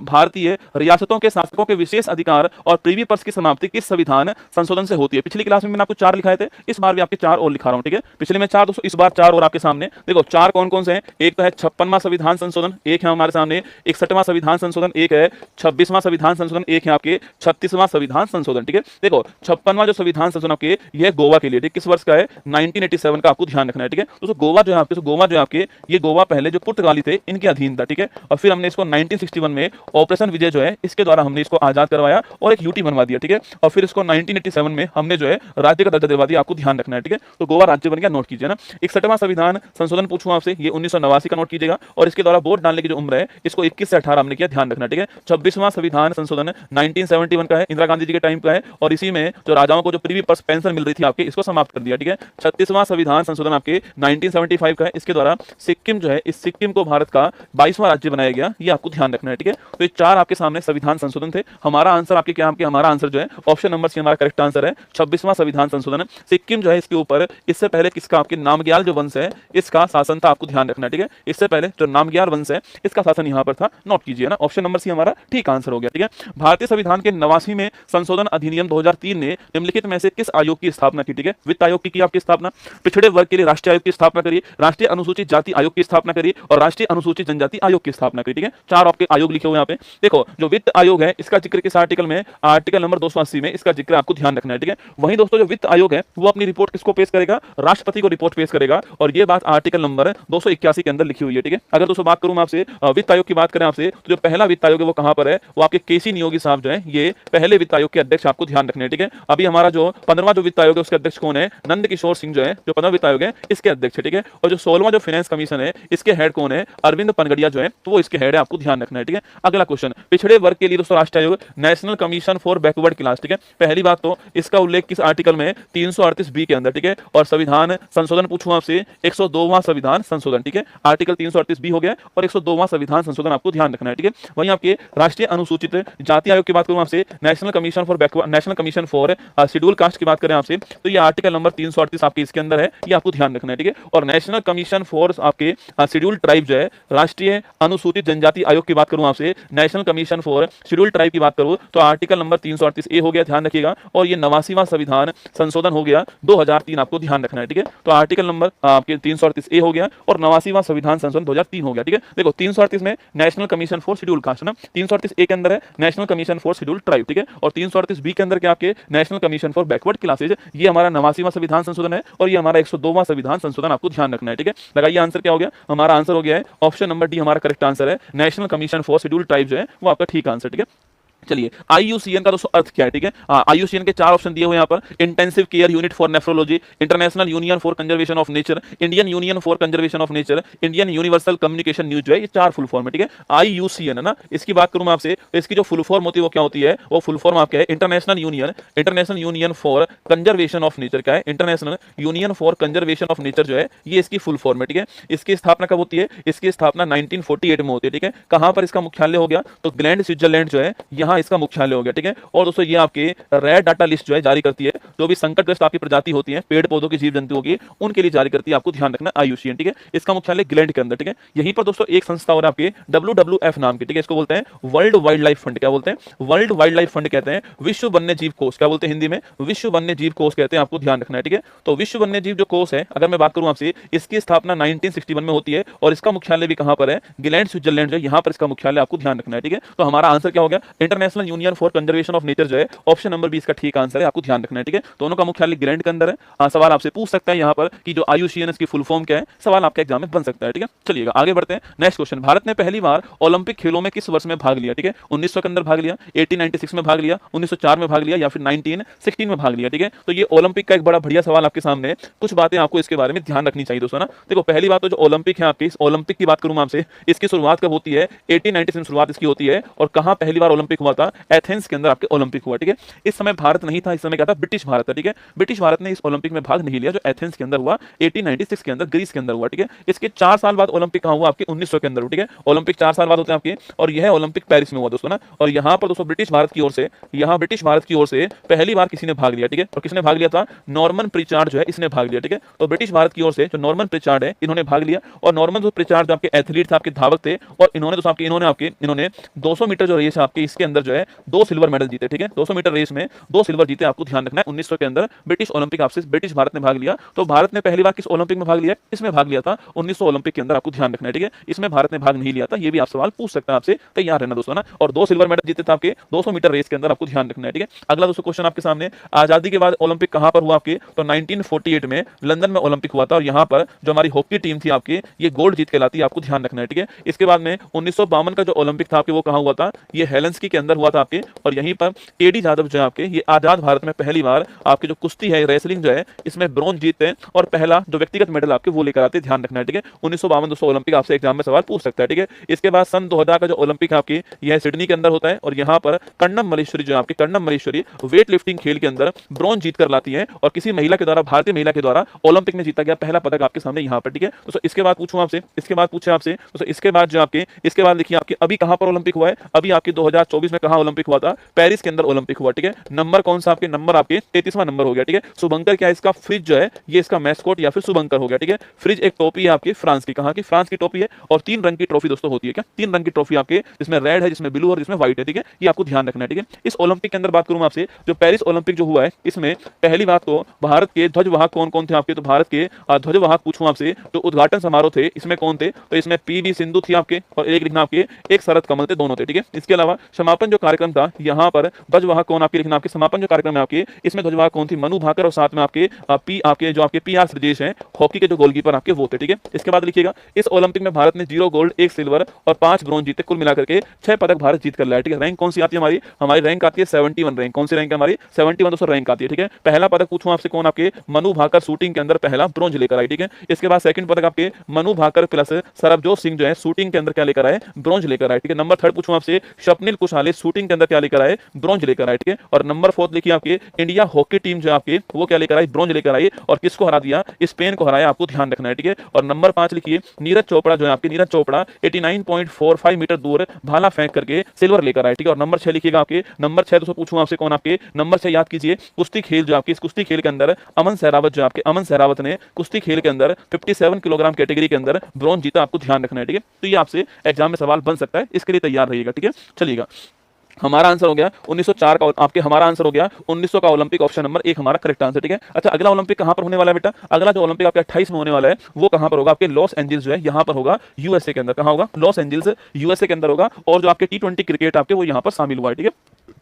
भारतीय रियासतों के शासकों के विशेष अधिकार और प्रीवी पर्स की समाप्ति किस संविधान संशोधन से होती है? पिछली क्लास में मैंने आपको 4 लिखाए थे, इस बार भी आपके 4 और लिखा रहा हूं। ठीक है, पिछले में 4 दोस्तों, इस बार 4 और आपके सामने। देखो 4 कौन कौन से हैं? एक तो है 56वां संविधान संशोधन, एक है हमारे सामने 61वां संविधान संशोधन, एक है 26वां संविधान संशोधन, एक है आपके 36वां संविधान संशोधन। ठीक है, देखो 56वां जो संविधान संशोधन आपके यह गोवा के लिए, किस वर्ष का है? 1987 का आपको ध्यान रखना है। ठीक है, तो गोवा जो है आपके, गोवा जो है आपके, ये गोवा पहले जो पुर्तगाली थे इनके अधीन था। ठीक है, और फिर हमने इसको 1961 में ऑपरेशन विजय जो है इसके द्वारा हमने इसको आजाद करवाया और एक यूटी बनवा दिया। ठीक है, और फिर इसको 1987 में हमने जो है राज्य का दर्जा दिलवा दिया, आपको ध्यान रखना है। ठीक है, तो गोवा राज्य बन गया, नोट कीजिए ना। 61वां संविधान संशोधन पूछूं आपसे, ये 1989 का नोट कीजिएगा, और इसके द्वारा वोट डालने की जो उम्र है इसको 21 से 18 हमने किया, ध्यान रखना। ठीक है, 26वां संविधान संशोधन 1971 का है, इंदिरा गांधी जी के टाइम का है, और इसी में जो राजाओं को जो प्रीवी पर्स पेंशन मिल रही थी आपके, इसको समाप्त कर दिया। ठीक है, 36वां संविधान संशोधन आपके 1975 का है, इसके द्वारा सिक्किम जो है, इस सिक्किम को भारत का 22वां राज्य बनाया गया, ये आपको ध्यान रखना है। ठीक है, तो ये 4 आपके सामने संविधान संशोधन थे। हमारा आंसर आपके क्या? आपके हमारा आंसर जो है ऑप्शन नंबर सी हमारा करेक्ट आंसर है, 26वां संविधान संशोधन। सिक्किम जो है इसके ऊपर इससे पहले किसका? आपके नामग्याल जो वंश है इसका शासन था, आपको ध्यान रखना है। ठीक है, इससे पहले जो नामग्याल वंश है इसका शासन यहां पर था, नोट कीजिए ना, ऑप्शन नंबर सी हमारा ठीक आंसर हो गया। ठीक है, भारतीय संविधान के 89वें संशोधन अधिनियम 2003 ने निम्नलिखित में से किस आयोग की स्थापना की? ठीक है, वित्त आयोग की आपकी स्थापना, पिछड़े वर्ग के लिए राष्ट्रीय आयोग की स्थापना करिए, राष्ट्रीय अनुसूचित जाति आयोग की स्थापना करिए, और राष्ट्रीय अनुसूचित जनजाति आयोग की स्थापना करिए। ठीक है, 4 आपके आयोग लिखे हुए यहाँ पे। देखो जो वित्त आयोग है इसका जिक्र किस आर्टिकल में? आर्टिकल नंबर 280 में इसका जिक्र आपको ध्यान रखना है। ठीक है, वहीं दोस्तों जो वित्त आयोग है वो अपनी रिपोर्ट किसको पेश करेगा? राष्ट्रपति को रिपोर्ट पेश करेगा, और ये बात आर्टिकल नंबर 281 के अंदर लिखी हुई है। ठीक है, अगर दोस्तों बात करूं मैं आपसे वित्त आयोग की बात करें आपसे, तो जो पहला वित्त आयोग है वो कहां पर है? वो आपके केसी नियोगी साहब जो है ये पहले वित्त आयोग के अध्यक्ष, आपको ध्यान रखना है। ठीक है, अभी हमारा हमारा जो 15वां जो वित्त आयोग है उसके अध्यक्ष कौन है? नंद किशोर सिंह जो है, जो 15वां वित्त आयोग है इसके अध्यक्ष है, ठीक है। और जो 16वां जो फाइनेंस कमीशन है इसके हेड कौन है? अरविंद पनगड़िया जो है, तो वो इसके हेड है, आपको ध्यान रखना है, ठीक है। अगला क्वेश्चन, पिछड़े वर्ग के लिए दोस्तों राष्ट्रीय आयोग, national commission for backward class, ठीक है। पहली बात तो इसका उल्लेख किस आर्टिकल में? 338 बी के अंदर, ठीक है। और संविधान संशोधन पूछूं आपसे, 102वां संविधान संशोधन, ठीक है। आर्टिकल 338 बी हो गया और 102वां संविधान संशोधन आपको ध्यान रखना है, ठीक है। वहीं आपके राष्ट्रीय अनुसूचित जाति आयोग की बात करूं आपसे, national commission for backward, national commission for schedule caste की बात करें आपसे, तो ये आर्टिकल नंबर 338 आपके इसके अंदर है, ये आपको ध्यान रखना है, ठीक है। और नेशनल कमीशन फॉर आपके शेड्यूल ट्राइब जो है, राष्ट्रीय अनुसूचित जनजाति आयोग की बात करूं आपसे, national commission for schedule tribe की बात करूं तो आर्टिकल नंबर 338 ए हो गया, ध्यान रखिएगा। और ये 89वां संविधान संशोधन हो गया 2003, आपको ध्यान रखना है, ठीक है। तो आर्टिकल नंबर आपके 338 ए हो गया और 89वां संविधान संशोधन 2003 हो गया, ठीक है। देखो 338 में national commission for schedule caste ना, 338 ए के अंदर है national commission for schedule tribe, ठीक है। और 338 बी के अंदर क्या आपके national commission for backward classes, ये हमारा 89वां संविधान संशोधन है और ये हमारा 102वां संविधान संशोधन, आपको ध्यान रखना है, ठीक है। लगाइए आंसर क्या हो गया? हमारा आंसर हो गया है ऑप्शन नंबर डी, हमारा करेक्ट आंसर है। National commission for schedule tribe जो है वो आपका ठीक आंसर, ठीक है। चलिए आईयूसीएन का दोस्तों अर्थ क्या है, ठीक है। आईयूसीएन के 4 ऑप्शन दिए हुए यहाँ पर, intensive care unit for nephrology, international union for conservation of nature, Indian union for conservation of nature, Indian universal communication news जो है, ये 4 फुल फॉर्म है, ठीक है। आईयूसीएन है ना, इसकी बात करूं मैं आपसे तो इसकी जो फुल फॉर्म होती है वो क्या होती है? वो फुल फॉर्म आपका है international union for conservation of nature, क्या है? International union for conservation of nature जो है, ये इसकी फुल फॉर्म है, ठीक है। इसकी स्थापना कब होती है? इसकी स्थापना 1948 में होती है, ठीक है। कहां पर इसका मुख्यालय हो गया? तो ग्लैंड स्विट्जरलैंड जो है, यहां इसका मुख्यालय हो गया, ठीक है। और दोस्तों ये आपके रेयर डाटा लिस्ट जो है जारी करती है, जो भी संकटग्रस्त आपकी प्रजाति होती है पेड़ पौधों की, जीव जंतुओं की, उनके लिए जारी करती है, आपको ध्यान रखना आईयूसीएन, ठीक है। इसका मुख्यालय ग्लैंड के अंदर, ठीक है। यहीं पर दोस्तों एक संस्था और आपके WWF नाम की, ठीक है, इसको बोलते हैं वर्ल्ड वाइल्ड लाइफ फंड, क्या बोलते हैं? वर्ल्ड वाइल्ड लाइफ फंड कहते हैं, विश्व वन्य जीव कोष, क्या बोलते हैं हिंदी में? विश्व वन्य जीव कोष कहते हैं, आपको ध्यान रखना है, ठीक है। तो विश्व वन्य जीव जो कोष है, अगर मैं बात करूं आपसे, इसकी स्थापना 1961 में होती है और इसका मुख्यालय भी कहां पर है? ग्लैंड स्विट्जरलैंड जो है, यहां पर इसका मुख्यालय, आपको ध्यान रखना है, ठीक है। तो हमारा आंसर क्या हो गया? International union for conservation of nature जो है, ऑप्शन नंबर बी इसका ठीक आंसर है, आपको ध्यान रखना है, ठीक है। दोनों का मुख्यालय ग्लैंड के अंदर है। सवाल आपसे पूछ सकता है यहाँ पर कि जो आईयूसीएन इसकी फुल फॉर्म क्या है, सवाल आपके एग्जाम में बन सकता है, ठीक है। चलिएगा आगे बढ़ते हैं। नेक्स्ट क्वेश्चन, भारत ने पहली बार ओलंपिक खेलों में किस वर्ष में भाग लिया, ठीक है। 1900 के अंदर भाग लिया, 1896 में भाग लिया, 1904 में भाग लिया या फिर 1916 में भाग लिया, ठीक है। तो ये ओलंपिक का एक बड़ा बढ़िया सवाल आपके सामने है, कुछ बातें आपको इसके बारे में ध्यान रखनी चाहिए दोस्तों ना। देखो पहली बात तो जो ओलंपिक है आपकी, इस ओलंपिक की बात करूं मैं आपसे, इसकी शुरुआत कब होती है? 1896 में शुरुआत इसकी होती है। और कहां पहली बार ओलंपिक हुआ था? एथेंस के अंदर आपके ओलंपिक हुआ, ठीक है। इस समय भारत नहीं था, इस समय क्या था? ब्रिटिश भारत था, ठीक है। ब्रिटिश भारत ने इस ओलंपिक में भाग नहीं लिया जो एथेंस के अंदर हुआ 1896 के अंदर, ग्रीस के अंदर हुआ, ठीक है। इसके 4 साल बाद ओलंपिक कहां हुआ? आपके 1900 के अंदर, ठीक है। ओलंपिक 4 साल बाद होते हैं आपके, और यह ओलंपिक पेरिस में हुआ दोस्तों ना। और यहां पर दोस्तों ब्रिटिश भारत की ओर से, यहां ब्रिटिश भारत की ओर से पहली बार किसी ने भाग लिया, ठीक है। और किसने भाग लिया था? नॉर्मन प्रिचार्ड जो है, इसने भाग लिया, ठीक है। तो ब्रिटिश भारत की ओर से जो नॉर्मन प्रिचार्ड है, इन्होंने भाग लिया। और नॉर्मन जो प्रिचार्ड जो आपके एथलीट थे, आपके धावक थे, और इन्होंने दोस्तों आपके इन्होंने 200 मीटर जो रेस है आपके, इसके अंदर जो है 2 सिल्वर मेडल जीते, ठीक है। 200 मीटर रेस में 2 सिल्वर जीते, आपको ध्यान रखना है। 1900 के अंदर ब्रिटिश ओलंपिक आपसे ब्रिटिश भारत ने भाग लिया। तो भारत ने पहली बार किस ओलंपिक में भाग लिया? इसमें भाग लिया था 1900 ओलंपिक के अंदर, आपको ध्यान रखना है, ठीक है। इसमें भारत ने भाग नहीं लिया था, ये भी आप सवाल पूछ सकता है आपसे, तैयार रहना दोस्तों ना। और 2 सिल्वर मेडल जीते थे आपके 200 मीटर रेस के अंदर, आपको ध्यान रखना है, ठीक है। अगला दोस्तों क्वेश्चन आपके सामने, आजादी के बाद ओलंपिक कहां पर हुआ आपके? तो 1948 में लंदन में ओलंपिक हुआ था। और यहां पर जो हमारी हॉकी टीम थी आपकी, ये गोल्ड जीत के लाती है, आपको ध्यान रखना है, ठीक है। इसके बाद में 1952 का जो ओलंपिक था आपके, वो कहां हुआ था? ये हेलेंस्की के अंदर हुआ था आपके। और यहीं पर केडी जाधव जो है आपके, ये आजाद भारत में पहली बार आपकी जो कुश्ती है, रेसलिंग जो है, इसमें ब्रॉन्ज जीतते हैं और पहला जो व्यक्तिगत मेडल आपके वो लेकर आते हैं, ध्यान रखना है, ठीक है। 1952 दोस्तों ओलंपिक आपसे एग्जाम में सवाल पूछ सकता है, ठीक है। इसके बाद सन 2000 का जो ओलंपिक आपकी, यह सिडनी के अंदर होता है। और यहाँ पर कर्णम मल्लेश्वरी जो आपकी, कर्णम मल्लेश्वरी वेट लिफ्टिंग खेल के अंदर ब्रॉन्ज जीत कर लाती है। और किसी महिला के द्वारा, भारतीय महिला के द्वारा ओलंपिक में जीता गया पहला पदक आपके सामने यहाँ पर, ठीक है। दोस्तों इसके बाद पूछूं आपसे, इसके बाद पूछे आपसे दोस्तों, इसके बाद जो आपके, इसके बाद देखिए आपके अभी कहां पर ओलंपिक हुआ है? अभी आपके 2024 में कहां ओलंपिक हुआ था? पेरिस के अंदर ओलंपिक हुआ, ठीक है। नंबर कौन सा आपके? नंबर आपके 33वां नंबर हो गया, ठीक है। शुभंकर क्या है इसका? फ्रिज जो है, ये इसका मैस्कॉट या फिर शुभंकर हो गया, ठीक है। फ्रिज एक टोपी है आपकी फ्रांस की, कहां की? फ्रांस की टोपी है। और 3 रंग की ट्रॉफी दोस्तों होती है, क्या? 3 रंग की ट्रॉफी आपके, जिसमें रेड है, जिसमें ब्लू और जिसमें व्हाइट है, ठीक है। ये आपको ध्यान रखना है, ठीक है। इस ओलंपिक के अंदर बात करूं आपसे, जो पेरिस ओलंपिक जो हुआ है, इसमें पहली बात तो भारत के ध्वजवाहक कौन कौन थे आपके? तो भारत के ध्वजवाहक पूछूं आपसे, जो उद्घाटन समारोह थे, इसमें कौन थे? तो इसमें PV सिंधु थी आपके, और एक लिखना आपके, एक शरद कमल थे, दोनों थे, ठीक है। इसके अलावा समापन समापन जो कार्यक्रम था यहाँ पर ध्वजवाहक कौन आपके लिखना, आपके समापन जो कार्यक्रम है आपके इसमें ध्वजवाहक कौन थी, मनु भाकर, और साथ में आपके जो आपके पीआर श्रीजेश हैं हॉकी के जो गोलकीपर आपके वो थे, ठीक है। इसके बाद लिखिएगा इस ओलंपिक में भारत ने 0 गोल्ड 1 सिल्वर और 5 ब्रॉन्ज जीते, कुल मिलाकर के 6 पदक भारत जीत कर लाया, ठीक है। रैंक कौन सी आती है हमारी रैंक आती है 71 रैंक, कौन सी रैंक है हमारी 71 दोस्तों रैंक आती है, ठीक है। पहला पदक पूछूं आपसे कौन, आपके मनु भाकर शूटिंग के अंदर पहला ब्रॉन्ज लेकर आई, ठीक है। इसके बाद सेकंड पदक आपके मनु भाकर प्लस सरबजोत सिंह जो है शूटिंग के अंदर क्या लेकर आए, ब्रॉन्ज लेकर आए, ठीक है। नंबर 3 पूछूं आपसे स्वप्निल कुशाले शूटिंग के अंदर क्या लेकर आए, ब्रॉन्ज लेकर आए, ठीक है। और नंबर 4 लिखिए आपके इंडिया हॉकी टीम जो आपके वो क्या लेकर आई, ब्रॉन्ज लेकर आई, और किसको हरा दिया, स्पेन को हराया, आपको ध्यान रखना है, ठीक है। और नंबर 5 लिखिए नीरज चोपड़ा जो है आपके नीरज चोपड़ा 89.45 मीटर दूर भाला फेंक करके सिल्वर लेकर आए, ठीक है। और नंबर 6 लिखिएगा आपके नंबर 6 दोस्तों पूछूं आपसे कौन, आपके नंबर 6 याद कीजिए कुश्ती खेल जो आपकी इस कुश्ती खेल के अंदर अमन सहरावत जो आपके अमन सहरावत ने कुश्ती खेल के अंदर 57 किलोग्राम कैटेगरी के अंदर ब्रॉन्ज जीता, आपको ध्यान रखना है, ठीक है। तो ये आपसे एग्जाम में सवाल बन सकता है, इसके लिए तैयार रहिएगा, ठीक है। चलिएगा हमारा आंसर हो गया 1904 का, आपके हमारा आंसर हो गया 1900 का ओलंपिक, ऑप्शन नंबर 1 हमारा करेक्ट आंसर, ठीक है। अच्छा अगला ओलंपिक कहां पर होने वाला है बेटा, अगला जो ओलंपिक आपके 28 में होने वाला है वो कहां पर होगा, आपके लॉस एंजल्स जो है यहां पर होगा, यूएसए के अंदर, कहां होगा, लॉस एंजल्स यूएसए के अंदर होगा। और जो आपके T20 क्रिकेट आपके वो यहां पर शामिल हुआ है, ठीक है।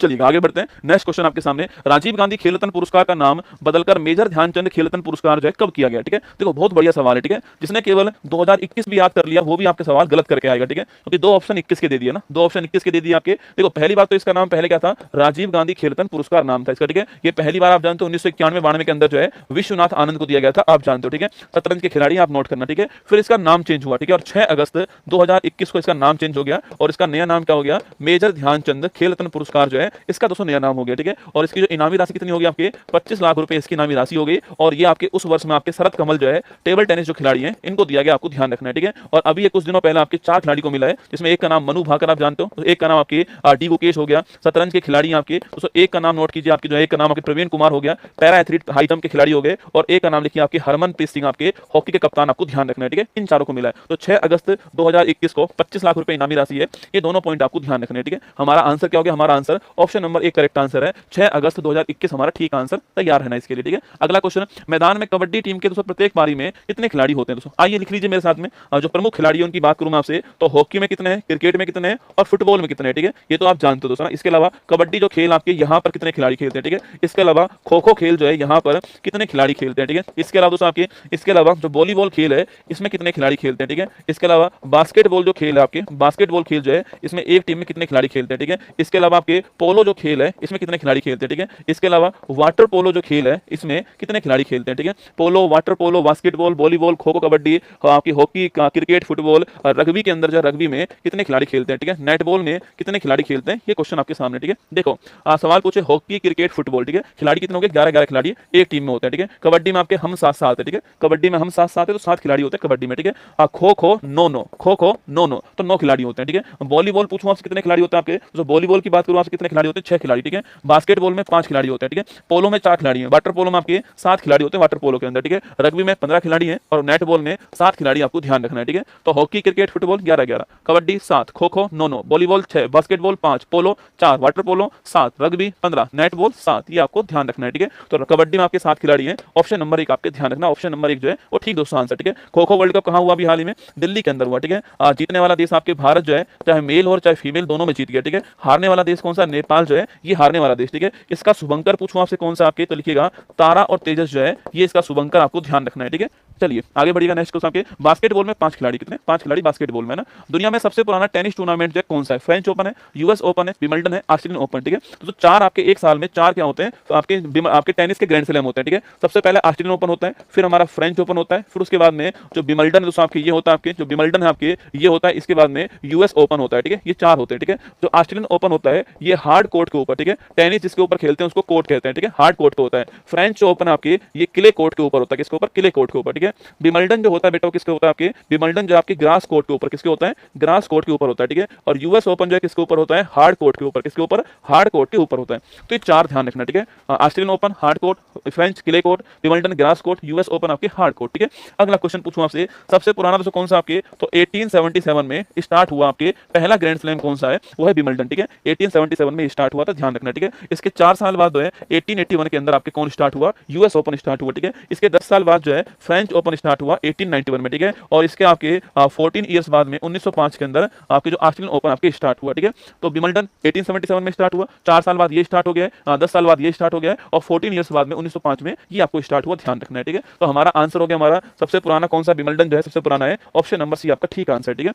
चलिए आगे बढ़ते हैं, नेक्स्ट क्वेश्चन आपके सामने, राजीव गांधी खेल रत्न पुरस्कार का नाम बदलकर मेजर ध्यानचंद खेल रत्न पुरस्कार जो है कब किया गया, ठीक है। देखो बहुत बढ़िया सवाल है, ठीक है। जिसने केवल 2021 भी याद कर लिया वो भी आपके सवाल गलत करके आएगा, ठीक है, क्योंकि 2 ऑप्शन 21 के दे दिए ना, 2 ऑप्शन 21 के दे दिए आपके। देखो पहली बात तो इसका नाम पहले क्या था, राजीव गांधी खेल रत्न पुरस्कार नाम था इसका, ठीक है। ये पहली बार आप जानते हो 1991-92 के अंदर जो है विश्वनाथ आनंद को दिया गया था, आप जानते हो, ठीक है। शतरंज के खिलाड़ी आप नोट करना, ठीक है। फिर इसका नाम चेंज हुआ, ठीक है, और 6 अगस्त 2021 को इसका नाम चेंज हो गया और इसका नया नाम क्या हो गया, मेजर ध्यानचंद खेल रत्न पुरस्कार जो है इसका दोस्तों नया नाम हो गया, ठीक है। और इसकी जो इनामी राशि कितनी होगी, आपके 25 लाख रुपए इसकी इनामी राशि हो गई। और ये आपके उस वर्ष में आपके शरद कमल जो है टेबल टेनिस जो खिलाड़ी हैं इनको दिया गया, आपको ध्यान रखना है, ठीक है। और अभी ये कुछ दिनों पहले आपके 4 खिलाड़ी को मिला है, जिसमें एक का नाम मनु भाकर आप जानते हो, एक का नाम आपके डी गुकेश हो गया, शतरंज के खिलाड़ी आपके दोस्तों, एक का नाम नोट कीजिए आपके जो एक का नाम आपके प्रवीण कुमार हो गया, पैरा एथलीट हाई जंप के खिलाड़ी हो गए, और एक का नाम लिखिए आपके हरमनप्रीत सिंह आपके हॉकी के कप्तान, आपको ध्यान रखना है, ठीक है। इन चारों को मिला है। तो 6 अगस्त 2021 को 25 लाख रुपए इनामी राशि है, ये दोनों पॉइंट आपको ध्यान रखना है, ठीक है। हमारा आंसर क्या हो गया, हमारा answer option number 1 correct answer है, 6 अगस्त 2021 हमारा ठीक आंसर, तैयार रहना इसके लिए, ठीक है। अगला क्वेश्चन, मैदान में कबड्डी टीम के दोस्तों प्रत्येक पारी में कितने खिलाड़ी होते हैं दोस्तों, आइए लिख लीजिए मेरे साथ में। जो प्रमुख खिलाड़ी है उनकी बात करूं मैं आपसे, तो हॉकी में कितने हैं, क्रिकेट में कितने हैं, और फुटबॉल में कितने हैं, ठीक है। ये तो आप जानते हो दोस्तों। इसके अलावा कबड्डी जो खेल आपके यहाँ पर कितने खिलाड़ी खेलते हैं, ठीक है। इसके अलावा खो खो खेल जो है यहाँ पर कितने खिलाड़ी खेलते हैं, ठीक है। इसके अलावा दोस्तों आपके इसके अलावा जो वॉलीबॉल खेल है इसमें कितने खिलाड़ी खेलते हैं, ठीक है। इसके अलावा बास्केटबॉल जो खेल है आपके बास्केटबॉल खेल जो है इसमें एक टीम में कितने खिलाड़ी खेलते हैं, ठीक है। इसके अलावा आपके पोलो जो खेल है इसमें कितने खिलाड़ी खेलते हैं, ठीक है। इसके अलावा वाटर पोलो जो खेल है इसमें कितने खिलाड़ी खेलते हैं, ठीक है। पोलो, water polo, basketball, volleyball, kho kho, kabaddi, आपकी हॉकी, क्रिकेट, फुटबॉल, रग्बी के अंदर जो रग्बी में कितने खिलाड़ी खेलते हैं, ठीक है। नेटबॉल में कितने खिलाड़ी खेलते हैं, ये क्वेश्चन आपके सामने, ठीक है। देखो सवाल पूछे हॉकी, क्रिकेट, फुटबॉल, ठीक है। खिलाड़ी कितने हो गए, 11 खिलाड़ी एक टीम में होते हैं, ठीक है। कबड्डी में आपके हम 7 है, ठीक है। कबड्डी में हम 7 है तो 7 खिलाड़ी होते हैं कबड्डी में, ठीक है। खो खो 9 खो खो 9 तो 9 खिलाड़ी होते हैं, ठीक है। वॉलीबॉल पूछूं आपसे कितने खिलाड़ी होते हैं आपके, जो वॉलीबॉल की बात करूं आपसे कितने खिलाड़ी होते हैं, 6 खिलाड़ी, ठीक है। बास्केटबॉल में 5 खिलाड़ी होते हैं, ठीक है। पोलो में 4 खिलाड़ी हैं, वाटर पोलो में आपके 7 खिलाड़ी होते हैं वाटर पोलो के अंदर, ठीक है। रग्बी में 15 खिलाड़ी हैं और नेटबॉल में 7 खिलाड़ी आपको ध्यान रखना है, ठीक है। तो hockey, cricket, football 11, kabaddi 7, kho kho 9, volleyball 6, basketball 5, पोलो 4, वाटर पोलो 7, रग्बी 15, नेटबॉल 7, ये आपको ध्यान रखना है, ठीक है। तो कबड्डी में आपके 7 खिलाड़ी हैं, ऑप्शन नंबर 1 आपके ध्यान रखना, ऑप्शन नंबर 1 जो है वो ठीक दोस्तों आंसर, ठीक है। खो खो वर्ल्ड कप कहां हुआ अभी हाल ही में, दिल्ली के अंदर हुआ, ठीक है। जीतने वाला देश आपके भारत जो है चाहे मेल और चाहे फीमेल दोनों में जीत गया, ठीक है। हारने वाला देश कौन सा, नेपाल जो है ये हारने वाला देश, ठीक है। इसका शुभंकर पूछूं आपसे कौन सा आपके, तो लिखिएगा तारा और तेजस जो है ये इसका शुभंकर, आपको ध्यान रखना है, ठीक है। चलिए आगे बढ़िएगा, नेक्स्ट क्वेश्चन आपके बास्केटबॉल में 5 खिलाड़ी, कितने 5 खिलाड़ी बास्केटबॉल में ना। दुनिया में सबसे पुराना टेनिस टूर्नामेंट जो कौन सा है, फ्रेंच ओपन है, यूएस ओपन है, विंबलडन है, ऑस्ट्रेलियन ओपन, ठीक है। तो 4 आपके एक साल में 4 क्या होते हैं, तो आपके टेनिस के ग्रैंड स्लैम होते हैं, ठीक है। सबसे पहले ऑस्ट्रेलियन ओपन होता है, फिर हमारा फ्रेंच ओपन होता है, फिर उसके बाद में जो विंबलडन दोस्तों आपके ये होता है, आपके जो विंबलडन है आपके ये होता है, इसके बाद में यूएस ओपन होता है, ठीक है। ये 4 होते हैं, ठीक है। जो ऑस्ट्रेलियन ओपन होता है ये हार्ड कोर्ट के ऊपर, ठीक है। टेनिस जिसके ऊपर खेलते हैं उसको कोर्ट कहते हैं, ठीक है, हार्ड कोर्ट पे होता है। फ्रेंच ओपन आपके ये क्ले कोर्ट के ऊपर होता है, किसके ऊपर, क्ले कोर्ट के ऊपर, ठीक है। विंबलडन जो होता है बेटा किसके होता है, आपके विंबलडन जो आपके ग्रास कोर्ट के ऊपर, किसके होता है, ग्रास कोर्ट के ऊपर होता है, ठीक है। और यूएस ओपन जो है किसके ऊपर होता है, हार्ड कोर्ट के ऊपर, किसके ऊपर, हार्ड कोर्ट के ऊपर होता है। तो ये 4 ध्यान रखना, ठीक है। Australian open hard court, French clay court, Wimbledon grass court, US open आपके हार्ड कोर्ट, ठीक है। अगला क्वेश्चन पूछूं आपसे, सबसे पुराना दोस्तों कौन सा आपके, तो 1877 में स्टार्ट हुआ आपके पहला ग्रैंड स्लैम कौन सा है, वो है विंबलडन, ठीक है। 1877 में स्टार्ट हुआ था, ध्यान रखना, ठीक है। इसके 4 साल बाद जो है 1881 के अंदर आपके कौन स्टार्ट हुआ, यूएस ओपन स्टार्ट हुआ, ठीक है। इसके 10 साल बाद जो है फ्रेंच ओपन स्टार्ट हुआ 1891 में, ठीक है। और इसके आपके 14 ईयर्स बाद में 1905 के अंदर आपके जो ऑस्ट्रेलियन ओपन आपके स्टार्ट हुआ, ठीक है। तो विंबलडन 1877 में स्टार्ट हुआ, 4 साल बाद ये स्टार्ट हो गया है, 10 साल बाद ये स्टार्ट हो गया है, और 14 ईयर्स बाद में 1905 में ये आपको स्टार्ट हुआ, ध्यान रखना है, ठीक है। तो हमारा आंसर हो गया, हमारा सबसे पुराना कौन सा विंबलडन जो है सबसे पुराना है, ऑप्शन नंबर सी आपका ठीक आंसर, ठीक है।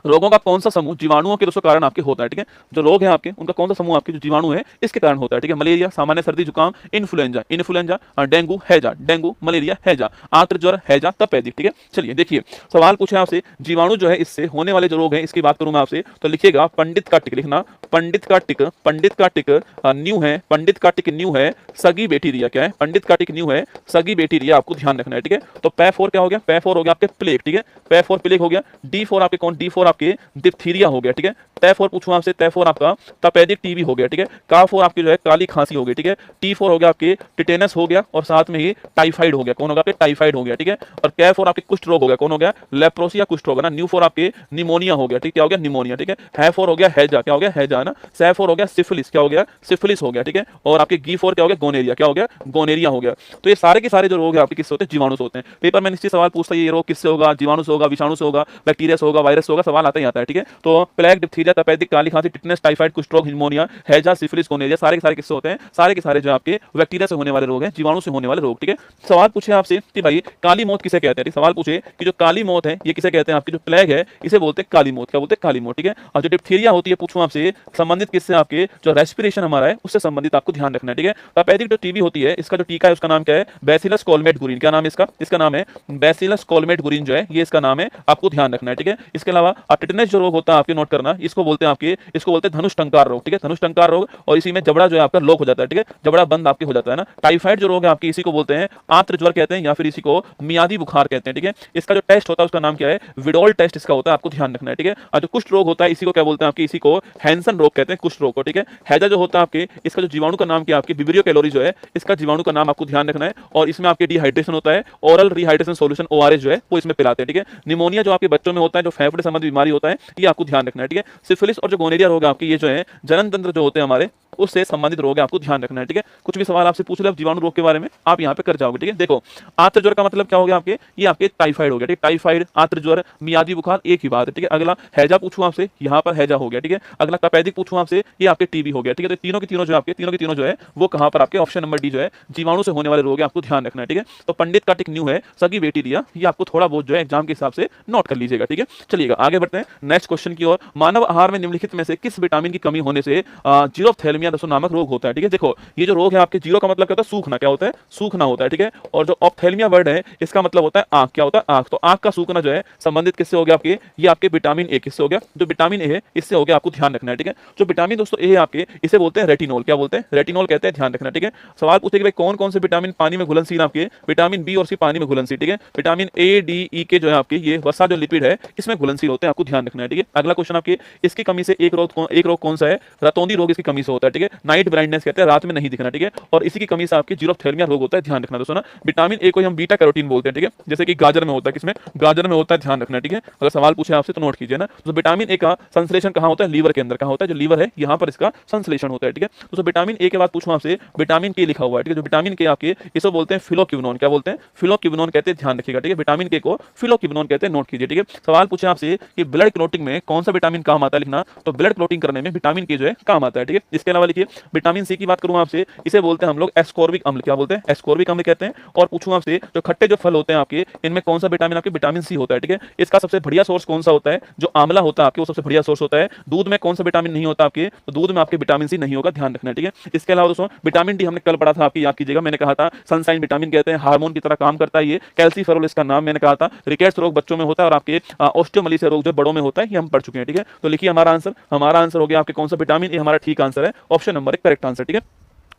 रोगों का कौन सा समूह जीवाणुओं के दोस्तों कारण आपके होता है, ठीक है। जो रोग है आपके उनका कौन सा समूह आपके जो जीवाणु है इसके कारण होता है, ठीक है। मलेरिया, सामान्य सर्दी जुकाम, इन्फ्लुएंजा, डेंगू, हैजा, डेंगू, मलेरिया, हैजा, आंत्र ज्वर, हैजा, तपेदिक, ठीक है। चलिए देखिए सवाल पूछे आपसे, जीवाणु जो है इससे होने वाले जो रोग हैं इसकी बात करूं मैं आपसे, तो लिखिएगा पंडित का टिक लिखना, पंडित का टिक न्यू है, पंडित का टिक न्यू है, सगी बैक्टीरिया क्या है, पंडित का टिक न्यू है, सगी बैक्टीरिया आपको ध्यान रखना है, ठीक है। तो पै4 क्या हो गया, पै4 हो गया आपके प्लेग, ठीक है। पै4 प्लेग हो गया। D4 आपके कौन, D4 आपके डिप्थीरिया हो गया, ठीक है। तै4 पूछूं आपसे, तै4 आपका तपेदिक टीबी हो गया, ठीक है। का4 आपकी जो है काली खांसी हो गई, ठीक है। T4 हो गया आपके टिटेनस हो गया, और साथ में ही टाइफाइड हो गया, कौन होगा आपके टाइफाइड हो गया, ठीक है। और कै4 आपके कुष्ठ रोग हो गया, कौन हो गया लेप्रोसिया कुष्ठ रोग है ना। न्यू4 आपके निमोनिया हो गया, ठीक, क्या हो गया निमोनिया, ठीक है। है4 हो गया हैजा, क्या हो गया हैजा ना। सै4 हो गया सिफिलिस, क्या हो गया सिफिलिस हो गया, ठीक है। और आपके G4 क्या हो गया गोनेरिया, क्या हो गया गोनेरिया हो गया। तो ये सारे के सारे जो रोग है आपके किससे होते हैं, जीवाणु से होते हैं। पेपर में निश्चित सवाल पूछता है ये रोग किससे होगा, जीवाणु से होगा, विषाणु से होगा, बैक्टीरिया से होगा, वायरस से होगा, सवाल आता ही आता है, ठीक है। तो प्लेग, डिप्थीरिया, तपेदिक, काली खांसी, टिटनेस, टाइफाइड, कुष्ठ रोग, निमोनिया, हैजा, सिफिलिस, गोनेरिया, सारे के सारे किससे होते हैं, सारे के सारे जो आपके बैक्टीरिया से होने वाले रोग हैं, जीवाणु से होने वाले रोग, ठीक है। सवाल पूछे आपसे कि भाई काली मौत किसे कहते हैं, सवाल पूछे कि जो काली मौत है ये किसे कहते हैं, आपकी जो प्लेग है इसे बोलते हैं काली मौत, क्या बोलते हैं काली मौत, ठीक है। और जो डिप्थीरिया होती है पूछूं आपसे संबंधित किससे, आपके जो रेस्पिरेशन हमारा है उससे संबंधित आपको ध्यान रखना है, ठीक है। तपेदिक जो टीबी होती है इसका जो टीका है उसका नाम क्या है, बैसिलस कोलमेट गुरिन, क्या नाम है इसका, इसका नाम है बैसिलस कोलमेट गुरिन जो है ये इसका नाम है, आपको ध्यान रखना है, ठीक है। इसके अलावा टिटनेस जो रोग होता है आपके नोट करना, इसको बोलते हैं आपके, इसको बोलते हैं धनुष टंकार रोग, ठीक है, धनुष टंकार रोग। और इसी में जबड़ा जो है आपका लॉक हो जाता है, ठीक है, जबड़ा बंद आपके हो जाता है ना। टाइफाइड जो रोग है आपकी इसी को बोलते हैं आंत्र ज्वर कहते हैं, या फिर इसी को मियादी बुखार कहते हैं, ठीक है। इसका जो टेस्ट होता है उसका नाम क्या है, विडोल टेस्ट इसका होता है, आपको ध्यान रखना है, ठीक है। और जो कुष्ठ रोग होता है इसी को क्या बोलते हैं आपके, इसी को हैंसन रोग कहते हैं, कुष्ठ रोग को, ठीक है। हैजा जो होता है आपके इसका जो जीवाणु का नाम क्या है आपके विब्रियो कैलोरी जो है इसका जीवाणु का नाम आपको ध्यान रखना है। और इसमें आपके डिहाइड्रेशन होता है, ओरल रिहाइड्रेशन सॉल्यूशन ORS जो है वो इसमें पिलाते हैं, ठीक है। निमोनिया जो आपके बच्चों में होता है जो फेफड़े संबंधी बीमारी होता है ये आपको ध्यान रखना है, ठीक है। सिफिलिस और जो गोनेरिया रोग आपके ये जो है जनन तंत्र जो होते हैं हमारे उससे संबंधित रोग है, आपको ध्यान रखना है, ठीक है। कुछ भी सवाल आपसे पूछ ले जीवाणु रोग के बारे में आप यहाँ पे कर जाओगे, ठीक है। देखो आंत्र ज्वर का मतलब क्या हो गया आपके, ये आपके टाइफाइड हो गया, ठीक है। टाइफाइड, आंत्र ज्वर, मियादी बुखार एक ही बात है, ठीक है। अगला हैजा पूछूं आपसे, यहाँ पर हैजा हो गया, ठीक है। अगला तपेदिक पूछूं आपसे, ये आपके टीबी हो गया, ठीक है। तो तीनों के तीनों जो आपके तीनों के तीनों जो है वो कहाँ पर आपके ऑप्शन नंबर डी जो है जीवाणु से होने वाले रोग है, आपको ध्यान रखना है, ठीक है। तो पंडित का टिक न्यू है, सगी बैक्टीरिया, ये आपको थोड़ा बहुत जो है एग्जाम के हिसाब से नोट कर लीजिएगा, ठीक है। चलिएगा आगे बढ़ते हैं नेक्स्ट क्वेश्चन की ओर। मानव आहार में निम्नलिखित में से किस विटामिन की कमी होने से जीरोफ्थैलेमिया दोस्तों नामक रोग होता है, ठीक है। देखो ये जो रोग है आपके जीरो का मतलब क्या होता है, सूखना, क्या होता है सूखना होता है, ठीक है। और जो ऑप्थेल्मिया वर्ड है इसका मतलब होता है आंख, क्या होता है आंख। तो आंख का सूखना जो है संबंधित किससे हो गया आपके, ये आपके विटामिन ए किससे हो गया, जो विटामिन ए है इससे हो गया, आपको ध्यान रखना है, ठीक है। जो विटामिन दोस्तों ए है आपके इसे बोलते हैं रेटिनोल, क्या बोलते हैं रेटिनोल कहते हैं, ध्यान रखना, ठीक है। सवाल पूछे कि भाई कौन कौन से विटामिन पानी में घुलनशील आपके, विटामिन बी और सी पानी में घुलनशील, ठीक है। विटामिन ए डी ई के जो है आपके ये वसा जो लिपिड है इसमें घुलनशील होते हैं, आपको ध्यान रखना है, ठीक है। अगला क्वेश्चन आपके इसकी कमी से एक रोग कौन सा है, रतौंधी रोग इसकी कमी से होता है, ठीक है। नाइट ब्लाइंडनेस कहते हैं, रात में नहीं दिखना, ठीक है। और इसी की कमी से आपके जीरोफ्थैल्मिया रोग होता है, ध्यान रखना दोस्तों ना। विटामिन ए को हम बीटा कैरोटीन बोलते हैं, ठीक है। जैसे कि गाजर में होता है, किसमें गाजर में होता है, ध्यान रखना, ठीक है। अगर सवाल पूछे आपसे तो नोट कीजिए ना। तो विटामिन ए का संश्लेषण कहाँ होता है, लीवर के अंदर, कहाँ होता है जो लीवर है यहाँ पर इसका संश्लेषण होता है, ठीक है। तो विटामिन ए के बाद पूछूं आपसे विटामिन के लिखा हुआ है, ठीक है। जो विटामिन के आपके इसको बोलते हैं फिलोक्विनोन, क्या बोलते हैं फिलोक्विनोन कहते हैं, ध्यान रखिएगा, ठीक है। विटामिन के को फिलोक्विनोन कहते हैं, नोट कीजिए, ठीक है। सवाल पूछे आपसे कि ब्लड क्लोटिंग में कौन सा विटामिन काम आता है लिखना, तो ब्लड क्लोटिंग करने में विटामिन के जो है काम आता है, ठीक है। इसके अलावा लिखिए विटामिन सी की बात करूं आपसे, इसे बोलते हैं हम लोग एस्कॉर्बिक अम्ल, क्या बोलते हैं एस्कॉर्बिक अम्ल कहते हैं। और पूछूं आपसे जो खट्टे जो फल होते हैं आपके इनमें कौन सा विटामिन आपके विटामिन सी होता है, ठीक है। इसका सबसे बढ़िया सोर्स कौन सा होता है, जो आंवला होता है आपके वो सबसे बढ़िया सोर्स होता है। दूध में कौन सा विटामिन नहीं होता आपके, तो दूध में आपके विटामिन सी नहीं होगा, ध्यान रखना है, ठीक है। इसके अलावा दोस्तों विटामिन डी हमने कल पढ़ा था, आपकी याद कीजिएगा, मैंने कहा था सनसाइन विटामिन कहते हैं, हार्मोन की तरह काम करता है ये। कैल्सीफेरोल इसका नाम मैंने कहा था। रिकेट्स रोग बच्चों में होता है और आपके ऑस्टियोमैलिशिया रोग जो बड़ों में होता है ये हम पढ़ चुके हैं, ठीक है। तो लिखिए हमारा आंसर हो गया आपके कौन सा विटामिन, ये हमारा ठीक आंसर है, ऑप्शन नंबर 1 करेक्ट आंसर, ठीक है।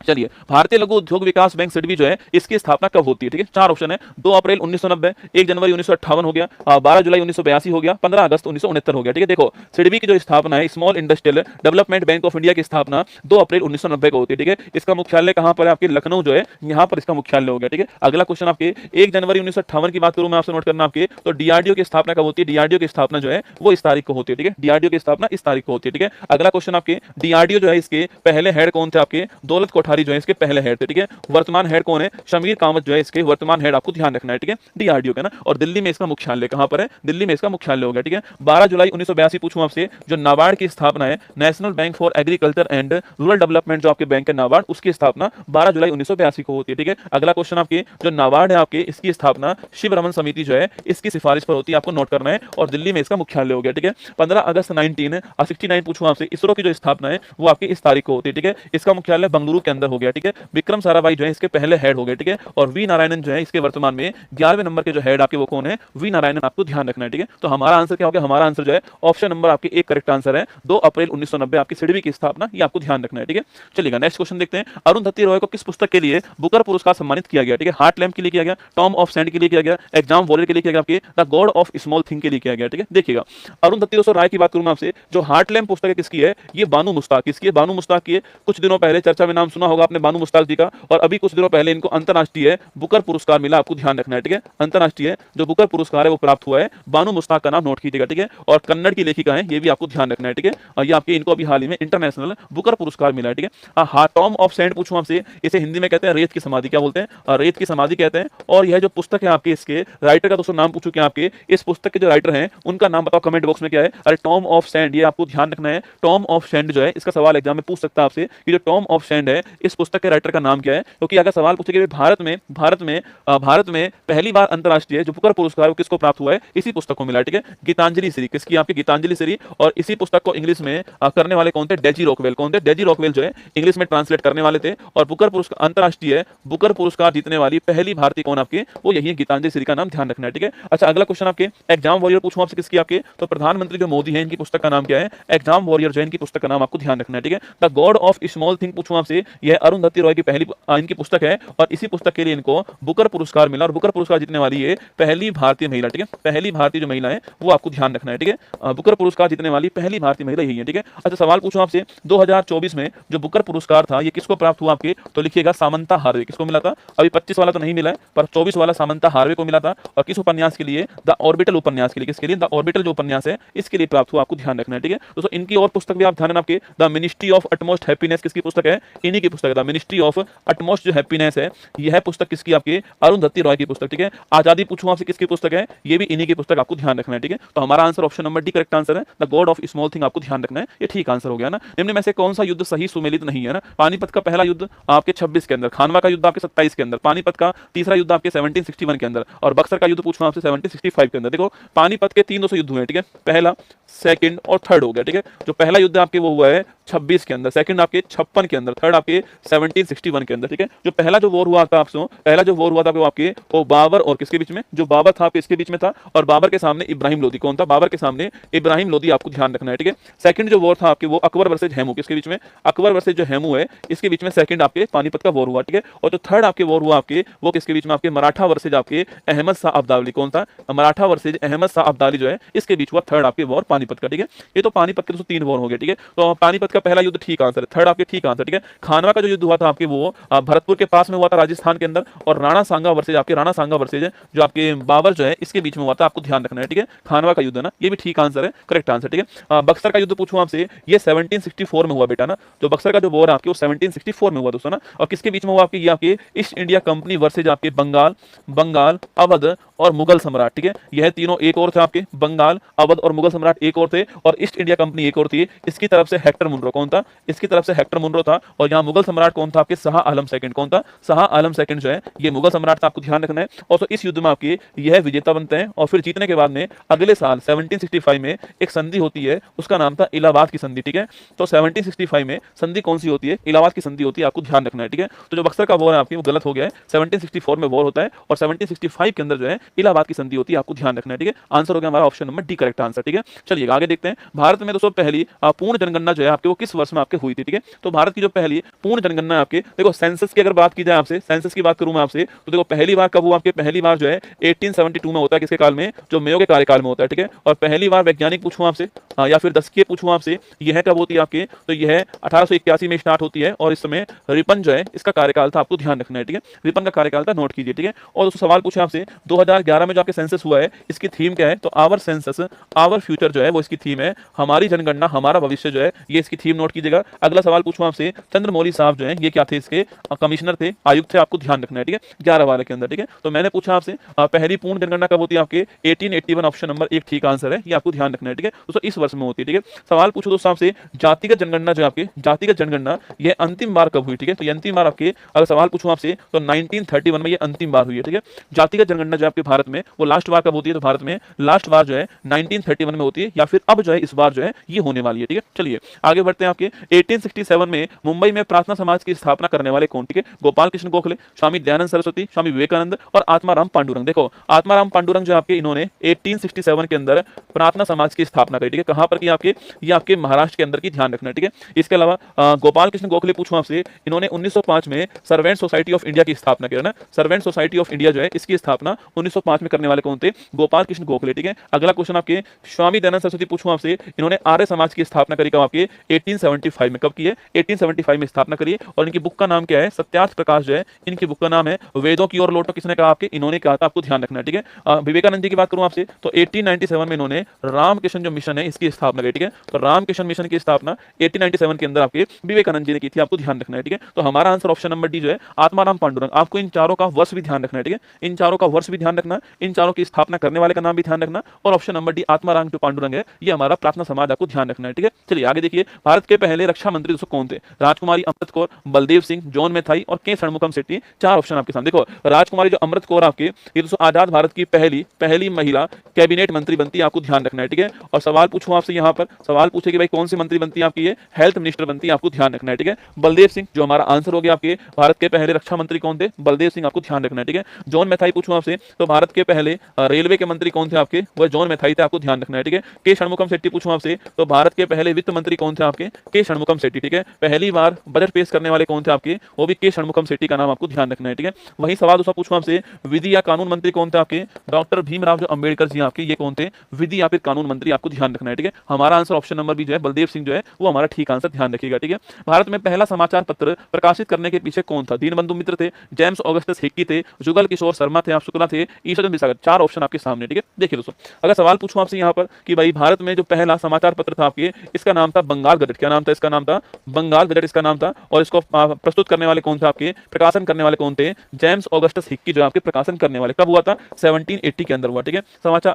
चलिए, भारतीय लघु उद्योग विकास बैंक सिडबी जो है इसकी स्थापना कब होती है? ठीक है, 4 ऑप्शन है। 2 अप्रैल 1990, 1 जनवरी 1958 हो गया, 12 जुलाई 1982 हो गया, 15 अगस्त 1969 हो गया। ठीक है, देखो सिडबी की जो स्थापना है, small industrial development bank of India की स्थापना 2 अप्रैल 1990 को होती है। ठीक है, इसका मुख्यालय कहां पर है? आपके लखनऊ जो है यहाँ पर इसका मुख्यालय हो गया। ठीक है, अगला क्वेश्चन आपके 1 जनवरी 1958 की बात करूं मैं आपसे, नोट करना आपके, तो डीआरडीओ की स्थापना कब होती है? डीआरडीओ की स्थापना जो है वो इस तारीख को होती है। ठीक है, डीआरडीओ की स्थापना इस तारीख को होती है। ठीक है, अगला क्वेश्चन आपके डीआरडीओ जो है इसके पहले हेड कौन थे? आपके दौलत कोठारी जो है इसके पहले हेड थे। ठीक है, वर्तमान हेड कौन है? शमीर कामत जो है इसके वर्तमान हेड, आपको ध्यान रखना है। ठीक है, डीआरडीओ का ना, और दिल्ली में इसका मुख्यालय कहां पर है? दिल्ली में इसका मुख्यालय हो गया। ठीक है, 12 जुलाई 1982 पूछूं आपसे, जो नाबार्ड की स्थापना है, national bank for agriculture and rural development, जो आपके बैंक है नाबार्ड, उसकी स्थापना 12 जुलाई 1982 को होती है। ठीक है, अगला क्वेश्चन आपके, जो नाबार्ड है आपके, इसकी स्थापना शिव रमन समिति जो है इसकी सिफारिश पर होती है, आपको नोट करना है, और दिल्ली में इसका मुख्यालय हो गया। ठीक है, 15 अगस्त 1969 पूछूं आपसे, इसरो की जो स्थापना है वो आपकी इस तारीख को होती है। ठीक है, इसका मुख्यालय बंगलुरु के अंदर हो गया। ठीक है, विक्रम साराभाई जो है इसके पहले हेड हो गए। ठीक है, और वी नारायणन जो है इसके वर्तमान में 11वें नंबर के जो हेड आपके वो कौन है? वी नारायणन, आपको ध्यान रखना है। ठीक है, तो हमारा आंसर क्या हो गया? हमारा आंसर जो है ऑप्शन नंबर आपके एक करेक्ट आंसर है, 2 अप्रैल 1990 आपकी सिडबी की स्थापना, ये आपको ध्यान रखना है। ठीक है, चलिएगा नेक्स्ट क्वेश्चन देखते हैं। अरुंधति रॉय को किस पुस्तक के लिए बुकर पुरस्कार सम्मानित किया गया? ठीक है, हार्ट लैम्प के लिए किया गया, टॉम ऑफ सैंड के लिए किया गया, एग्जाम वॉरियर के लिए किया गया, आपके the god of small thing के लिए किया गया। ठीक है, देखिएगा अरुंधति दोस्तों राय की बात करूं मैं आपसे, जो हार्ट लैम्प पुस्तक है किसकी है? ये बानू मुश्ताक, किसकी है? बानू मुश्ताक की है। कुछ दिनों पहले चर्चा में नाम सुना होगा आपने बानू मुश्ताक जी का, और अभी कुछ दिनों पहले इनको अंतरराष्ट्रीय बुकर पुरस्कार मिला, आपको ध्यान रखना है। ठीक है, अंतरराष्ट्रीय जो बुकर पुरस्कार है वो प्राप्त हुआ है, बानू मुश्ताक का नाम नोट कीजिएगा। ठीक है, और कन्नड़ की लेखिका है, ये भी आपको ध्यान रखना है। ठीक है, और ये आपके इनको अभी हाल ही में इंटरनेशनल बुकर पुरस्कार मिला है। ठीक है, हाँ, टॉम ऑफ सैंड पूछूं आपसे, इसे हिंदी में कहते हैं रेत की समाधि, क्या बोलते हैं? रेत की समाधि कहते हैं। और यह जो पुस्तक है आपके, इसके राइटर का दोस्तों नाम पूछूं क्या आपके, इस पुस्तक के जो राइटर हैं उनका नाम बताओ कमेंट बॉक्स में, क्या है? अरे टॉम ऑफ सैंड, ये आपको ध्यान रखना है। टॉम ऑफ सैंड जो है, इसका सवाल एग्जाम में पूछ सकता है आपसे कि जो टॉम ऑफ सैंड है इस पुस्तक के राइटर का नाम क्या है? क्योंकि अगर सवाल पूछे कि भारत में पहली बार अंतरराष्ट्रीय जो बुकर पुरस्कार किसको प्राप्त हुआ है? इसी पुस्तक को मिला। ठीक है, गीतांजलि श्री, किसकी? आपकी गीतांजलि श्री। और इसी पुस्तक को इंग्लिश में करने वाले कौन थे? Daisy Rockwell. कौन थे? डेजी रॉकवेल जो है इंग्लिश में ट्रांसलेट करने वाले थे। और बुकर पुरस्कार, अंतरराष्ट्रीय बुकर पुरस्कार जीतने वाली पहली भारतीय कौन आपकी? वो यही है, गीतांजलि श्री का नाम ध्यान रखना है। ठीक है, अच्छा अगला क्वेश्चन आपके एग्जाम वॉरियर पूछूं आपसे, किसकी? आपके तो प्रधानमंत्री जो मोदी है इनकी पुस्तक का नाम क्या है? एग्जाम वॉरियर जो है इनकी पुस्तक का नाम आपको ध्यान रखना है। ठीक है, the god of small thing पूछूं आपसे, यह अरुंधति रॉय की पहली इनकी पुस्तक है, और इसी पुस्तक के लिए इनको बुकर पुरस्कार मिला, और बुकर पुरस्कार जीतने वाली ये पहली भारतीय महिला। ठीक है, पहली भारतीय जो महिला है वो आपको ध्यान रखना है। ठीक है, बुकर पुरस्कार जीतने वाली पहली भारतीय महिला यही है। ठीक है, अच्छा सवाल पूछूं आपसे, 2024 में जो बुकर पुरस्कार था ये किसको प्राप्त हुआ आपके? तो लिखिएगा सामंता हार्वे। किसको मिला था? अभी 25 वाला तो नहीं मिला है, पर 24 वाला सामंता हार्वे को मिला था। और किस उपन्यास के लिए? द ऑर्बिटल उपन्यास के लिए। किसके लिए? द ऑर्बिटल जो उपन्यास है इसके लिए प्राप्त हुआ, आपको ध्यान रखना है। ठीक है दोस्तों, इनकी और पुस्तक भी आप ध्यान रखना, आपके the ministry of utmost happiness किसकी पुस्तक है? इन्हीं की पुस्तक है, द मिनिस्ट्री ऑफ अटमोस्ट जो हैप्पीनेस है यह पुस्तक किसकी? आपकी अरुंधति रॉय की पुस्तक। ठीक है, आजादी पूछूं आपसे किसकी पुस्तक है? ये भी इन्हीं की पुस्तक, आपको ध्यान रखना है। ठीक है, तो हमारा answer option number D correct answer है, the god of small thing, आपको ध्यान रखना है, ये ठीक आंसर हो गया ना। निम्न में से कौन सा युद्ध सही सुमेलित नहीं है ना? पानीपत का पहला युद्ध आपके 26 के अंदर, खानवा का युद्ध आपके 27 के अंदर, पानीपत का तीसरा युद्ध आपके 1761 के अंदर, और बक्सर का युद्ध पूछूं आपसे 1765 के अंदर। देखो पानीपत के 3 युद्ध हुए। ठीक है, पहला, सेकंड और थर्ड हो गया। ठीक है, जो पहला युद्ध आपके वो हुआ है 26 के अंदर, सेकंड आपके 56 के अंदर, थर्ड आपके 1761 के अंदर। ठीक है, जो पहला जो वॉर हुआ था आपसे, पहला जो वॉर हुआ था वो आपके वो बाबर और किसके बीच में? जो बाबर था आपके इसके बीच में था, और बाबर के सामने इब्राहिम लोदी। कौन था? बाबर के सामने इब्राहिम लोदी, आपको ध्यान रखना है। ठीक है, सेकंड जो वॉर था आपके वो अकबर वर्सेज हेमू, किसके बीच में? अकबर वर्सेज जो हेमू है इसके बीच में सेकंड आपके पानीपत का वॉर हुआ। ठीक है, और जो थर्ड आपके वॉर हुआ आपके वो किसके बीच में? आपके मराठा वर्सेज आपके अहमद शाह अब्दाली। कौन था? मराठा वर्सेज अहमद शाह अब्दाली जो है इसके बीच हुआ थर्ड आपके वॉर पानीपत का। ठीक है, ये तो पानीपत के 3 वॉर हो गए। ठीक है, तो पानीपत का पहला युद्ध ठीक आंसर है, थर्ड आपके ठीक आंसर। ठीक है, खानवा का जो युद्ध हुआ था आपके वो भरतपुर के पास में हुआ था राजस्थान के अंदर, और राणा सांगा वर्सेज आपके राणा सांगा वर्सेज जो आपके बाबर जो है इसके बीच में हुआ था, आपको ध्यान रखना है। ठीक है, खानवा का युद्ध है ना, ये भी ठीक आंसर है, करेक्ट आंसर। ठीक है, बक्सर का युद्ध पूछूं आपसे, ये 1764 में हुआ बेटा ना, जो बक्सर का जो वॉर आपके वो 1764 में हुआ दोस्तों ना। और किसके बीच में हुआ आपके? ये आपके ईस्ट इंडिया कंपनी वर्सेज आपके बंगाल, अवध और मुगल सम्राट। ठीक है, यह तीनों एक और थे आपके, बंगाल, अवध और मुगल सम्राट एक और थे, और ईस्ट इंडिया कंपनी एक और थी। इसकी तरफ से हेक्टर मुनरो। कौन था? इसकी तरफ से हेक्टर मुनरो था, और यहाँ मुगल सम्राट कौन था? आपके शाह आलम सेकंड। कौन था? शाह आलम सेकंड जो है ये मुगल सम्राट था, आपको ध्यान रखना है। और तो इस युद्ध में आपकी यह विजेता बनते हैं, और फिर जीतने के बाद में अगले साल 1765 में एक संधि होती है, उसका नाम था इलाहाबाद की संधि। ठीक है, तो 1765 में संधि कौन सी होती है? इलाहाबाद की संधि होती है, आपको ध्यान रखना है। ठीक है, तो जो बक्सर का वॉर है आपकी वो गलत हो गया है, 1764 में वॉर होता है, और 1765 के अंदर जो है इलाहाबाद की संधि होती है, आपको ध्यान रखना है। ठीक है, आंसर हो गया हमारा option number D correct answer. ठीक है, चलिए आगे देखते हैं। भारत में दोस्तों पहली पूर्ण जनगणना जो है आपके वो किस वर्ष में आपके हुई थी? ठीक है, तो भारत की जो पहली पूर्ण जनगणना है आपके। देखो सेंसस की अगर बात की जाए आपसे, सेंसस की बात करूं मैं आपसे, तो देखो पहली बार कब हुआ आपके, पहली बार जो है 1872 में होता है, किसके काल में, जो मेयो के कार्यकाल में होता है, ठीक है। और पहली बार वैज्ञानिक पूछूं आपसे, या फिर दशकीय पूछूं आपसे, यह कब होती है आपके, तो यह 1881 में स्टार्ट होती है, और इस समय रिपन जो है इसका कार्यकाल था, आपको ध्यान रखना है, ठीक है। रिपन का कार्यकाल था, नोट कीजिए, ठीक है। और दोस्तों सवाल पूछे आपसे 2011 में जो आपके सेंसस हुआ है, इसकी थीम क्या है, तो आवर सेंसस आवर फ्यूचर जो है वो इसकी थीम है, हमारी जनगणना हमारा भविष्य जो है, ये इसकी थीम नोट कीजिएगा। अगला सवाल पूछूं आपसे, चंद्रमौली साहब जो है ये क्या थे, इसके कमिश्नर थे, आयुक्त थे, आपको ध्यान रखना है, ठीक है, 11 वाले के अंदर, ठीक है। तो मैंने पूछा आपसे पहली पूर्ण जनगणना कब होती है आपके, 1881, ऑप्शन नंबर 1 ठीक आंसर है, ये आपको ध्यान रखना है, ठीक है दोस्तों, इस वर्ष में होती है, ठीक है। सवाल पूछो दोस्तों आपसे, जातिगत जनगणना जो आपके, जातिगत जनगणना ये अंतिम बार कब हुई, ठीक है। तो ये अंतिम बार आपके, अगर सवाल पूछूं आपसे तो 1931 में ये अंतिम बार हुई है, ठीक है। जातिगत जनगणना जो आपके भारत में, वो लास्ट बार कब होती है, तो भारत में लास्ट बार जो है 1931 में होती है, या फिर अब जो है इस बार जो है ये होने वाली है, ठीक है। चलिए आगे बढ़ते हैं। आपके 1867 में मुंबई में प्रार्थना समाज की स्थापना करने वाले कौन, ठीक है। गोपाल कृष्ण गोखले, स्वामी दयानंद सरस्वती, स्वामी विवेकानंद और आत्माराम पांडुरंग। देखो आत्माराम पांडुरंग जो आपके, इन्होंने 1867 के अंदर प्रार्थना समाज की स्थापना करी, ठीक है। कहां पर की आपके, ये आपके महाराष्ट्र के अंदर की, ध्यान रखना, ठीक है। इसके अलावा गोपाल कृष्ण गोखले पूछूं आपसे, इन्होंने 1905 में सर्वेंट सोसाइटी ऑफ इंडिया की स्थापना की ना, सर्वेंट सोसाइटी ऑफ इंडिया जो है इसकी स्थापना 1905 में करने वाले कौन थे, गोपाल कृष्ण गोखले, ठीक है। अगला क्वेश्चन आपके, स्वामी दयानंद सरस्वती पूछूं आपसे, इन्होंने आर्य समाज की स्थापना करी कब आपके, 1875 में। कब की है, 1875 में स्थापना करी है। और इनकी बुक का नाम क्या है, सत्यार्थ प्रकाश जो है इनकी बुक का नाम है। वेदों की ओर लौटो किसने कहा आपके, इन्होंने कहा था, आपको ध्यान रखना है, ठीक है। विवेकानंद जी की बात करूं आपसे, तो 1897 में इन्होंने रामकृष्ण जो मिशन है इसकी स्थापना की, ठीक है। तो रामकृष्ण मिशन की स्थापना 1897 के अंदर आपके विवेकानंद जी ने की थी, आपको ध्यान रखना है, ठीक है। तो हमारा आंसर ऑप्शन नंबर डी जो है आत्माराम पांडुरंग। आपको इन चारों का वर्ष भी ध्यान रखना है, ठीक है, इन चारों का वर्ष भी ध्यान रखना, इन चारों की स्थापना करने वाले का नाम भी ध्यान रखना, और ऑप्शन नंबर डी आत्माराम जो पांडुरंग है ये हमारा प्रार्थना समाज, आपको ध्यान रखना है, ठीक है। चलिए आगे देखिए, भारत के पहले रक्षा मंत्री दोस्तों कौन थे, राजकुमारी अमृत कौर, बलदेव सिंह, जॉन मैथाई और के षणमुखम शेट्टी। चार ऑप्शन आपके सामने। देखो राजकुमारी जो अमृत कौर आपके, ये दोस्तों आजाद भारत की पहली महिला कैबिनेट मंत्री बनती है, आपको ध्यान रखना है, ठीक है। और सवाल पूछूं आपसे, यहाँ पर सवाल पूछे कि भाई कौन सी मंत्री बनती है आपकी, ये हेल्थ मिनिस्टर बनती है, आपको ध्यान रखना है, ठीक है। बलदेव सिंह जो हमारा आंसर हो गया, आपके भारत के पहले रक्षा मंत्री कौन थे, बलदेव सिंह, आपको ध्यान रखना है, ठीक है। जॉन मैथाई पूछूं आपसे, तो भारत के पहले रेलवे के मंत्री कौन थे आपके, वह जॉन मैथाई थे, आपको ध्यान रखना है, ठीक है। के षणमुखम शेट्टी पूछूं आपसे, तो भारत के पहले वित्त मंत्री कौन थे आपके, के षणमुखम शेट्टी, ठीक है। पहली बार बजट पेश करने वाले कौन थे आपके, वो भी के षणमुखम शेट्टी का नाम आपको ध्यान रखना है, ठीक है। वही सवाल दूसरा पूछूं आपसे, विधि या कानून मंत्री कौन थे आपके, डॉक्टर भीमराव जो अंबेडकर जी आपके, ये कौन थे, विधि या फिर कानून मंत्री, आपको ध्यान रखना है, ठीक है। हमारा आंसर ऑप्शन नंबर बी जो है बलदेव सिंह जो है वो हमारा ठीक आंसर, ध्यान रखिएगा, ठीक है। भारत में पहला समाचार पत्र प्रकाशित करने के पीछे कौन था, दीनबंधु मित्र थे, जेम्स ऑगस्टस हिक्की थे, जुगल किशोर शर्मा थे, आप शुक्ला थे, ईश्वरचंद्र विसागर। चार ऑप्शन आपके सामने, ठीक है। देखिए दोस्तों, अगर सवाल पूछूं आपसे यहाँ पर कि भाई भारत में जो पहला समाचार पत्र था आपके, इसका नाम था बंगाल गजट। क्या नाम था इसका, नाम था बंगाल गजट इसका नाम था। और इसको प्रस्तुत करने वाले कौन थे आपके, प्रकाशन करने वाले कौन थे, जेम्स ऑगस्टस हिक्की जो आपके प्रकाशन करने वाले। कब हुआ था, 1780 के अंदर हुआ, ठीक है।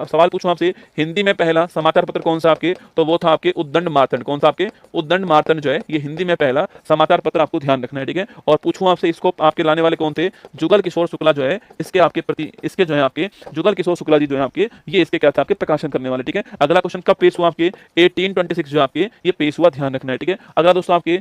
सवाल पूछूं आपसे, हिंदी में पहला समाचार पत्र कौन सा आपके, तो वो था आपके उद्दंड मार्तंड। कौन सा आपके, उद्दंड मार्तंड जो है ये हिंदी में पहला समाचार पत्र, आपको ध्यान रखना है, ठीक है। और पूछूं आपसे, इसको आपके लाने वाले कौन थे, जुगल किशोर शुक्ला जो है इसके आपके प्रति, इसके जो है आपके जुगल किशोर शुक्ला जी जो है आपके, ये इसके क्या था आपके प्रकाशन करने वाले, ठीक है। अगला क्वेश्चन कब पेश हुआ आपके, 1826 जो आपके ये पेश हुआ, ध्यान रखना है, ठीक है। अगला दोस्तों आपके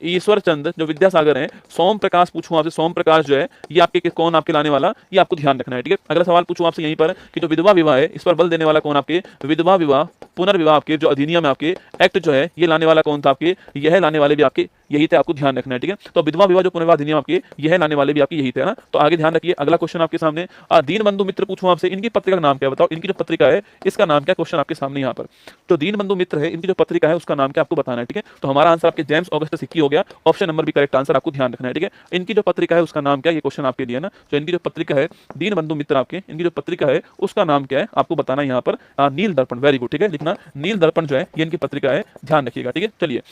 ईश्वर चंद जो विद्यासागर हैं, सोम प्रकाश पूछूं आपसे, सोम प्रकाश जो है ये आपके कौन आपके लाने वाला, ये आपको ध्यान रखना है, ठीक है। अगला सवाल पूछूं आपसे यहीं पर कि जो विधवा विवाह है इस पर बल देने वाला कौन आपके, विधवा विवाह पुनर्विवाह आपके जो अधिनियम है आपके एक्ट जो है ये लाने वाला कौन था आपके, यह लाने वाले भी आपके यही थे, आपको ध्यान रखना है, ठीक है। तो विधवा विवाह जो पुनर्विवाह अधिनियम आपके यह लाने वाले भी आपके यही थे ना। तो आगे ध्यान रखिए, अगला क्वेश्चन आपके सामने, दीनबंधु मित्र पूछूं आपसे, इनकी पत्रिका का नाम क्या, बताओ इनकी जो पत्रिका है इसका नाम क्या, क्वेश्चन आपके सामने यहाँ पर। तो दीनबंधु मित्र है, इनकी जो पत्रिका है उसका नाम क्या आपको बताना है, ठीक है। तो हमारा आंसर आपके जेम्स ऑगस्टस हिक्की हो गया, ऑप्शन नंबर भी करेक्ट आंसर, आपको ध्यान रखना है, ठीक है। इनकी जो पत्रिका है उसका नाम क्या, ये क्वेश्चन आपके लिए ना। तो इनकी जो पत्रिका है दीनबंधु मित्र आपके, इनकी जो पत्रिका है उसका नाम क्या है आपको बताना है यहाँ पर, नील दर्पण। वेरी गुड, ठीक है, लिखना नील दर्पण जो है ये इनकी पत्रिका है, ध्यान रखिएगा, ठीक है। चलिए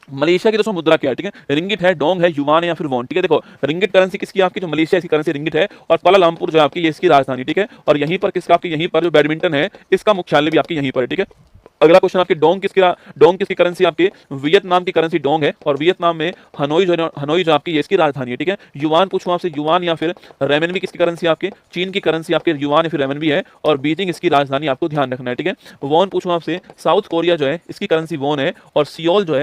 मलेशिया की दोस्तों मुद्रा क्या है, ठीक है, रिंगिट है, डोंग है, युवान है या फिर वॉन, ठीक है। देखो रिंगिट करेंसी किसकी आपकी, जो मलेशिया की करेंसी रिंगिट है, और कुआलालंपुर जो आपकी ये इसकी राजधानी, ठीक है। और यहीं पर किसका आपकी, यहीं पर जो बैडमिंटन है इसका मुख्यालय भी आपकी यहीं पर है, ठीक है। अगला क्वेश्चन आपके, डोंग किसकी करेंसी आपकी, वियतनाम की करेंसी डोंग है, और वियतनाम में हनोई जो आपकी ये इसकी राजधानी है, ठीक है। युवान पूछूं आपसे, युवान या फिर रेमनबी किसकी करेंसी आपके, चीन की करेंसी आपके युवान या फिर रेमनबी है, और बीजिंग इसकी राजधानी, आपको ध्यान रखना है, ठीक है। वॉन पूछूं आपसे, साउथ कोरिया जो है इसकी करेंसी वॉन है, और सियोल जो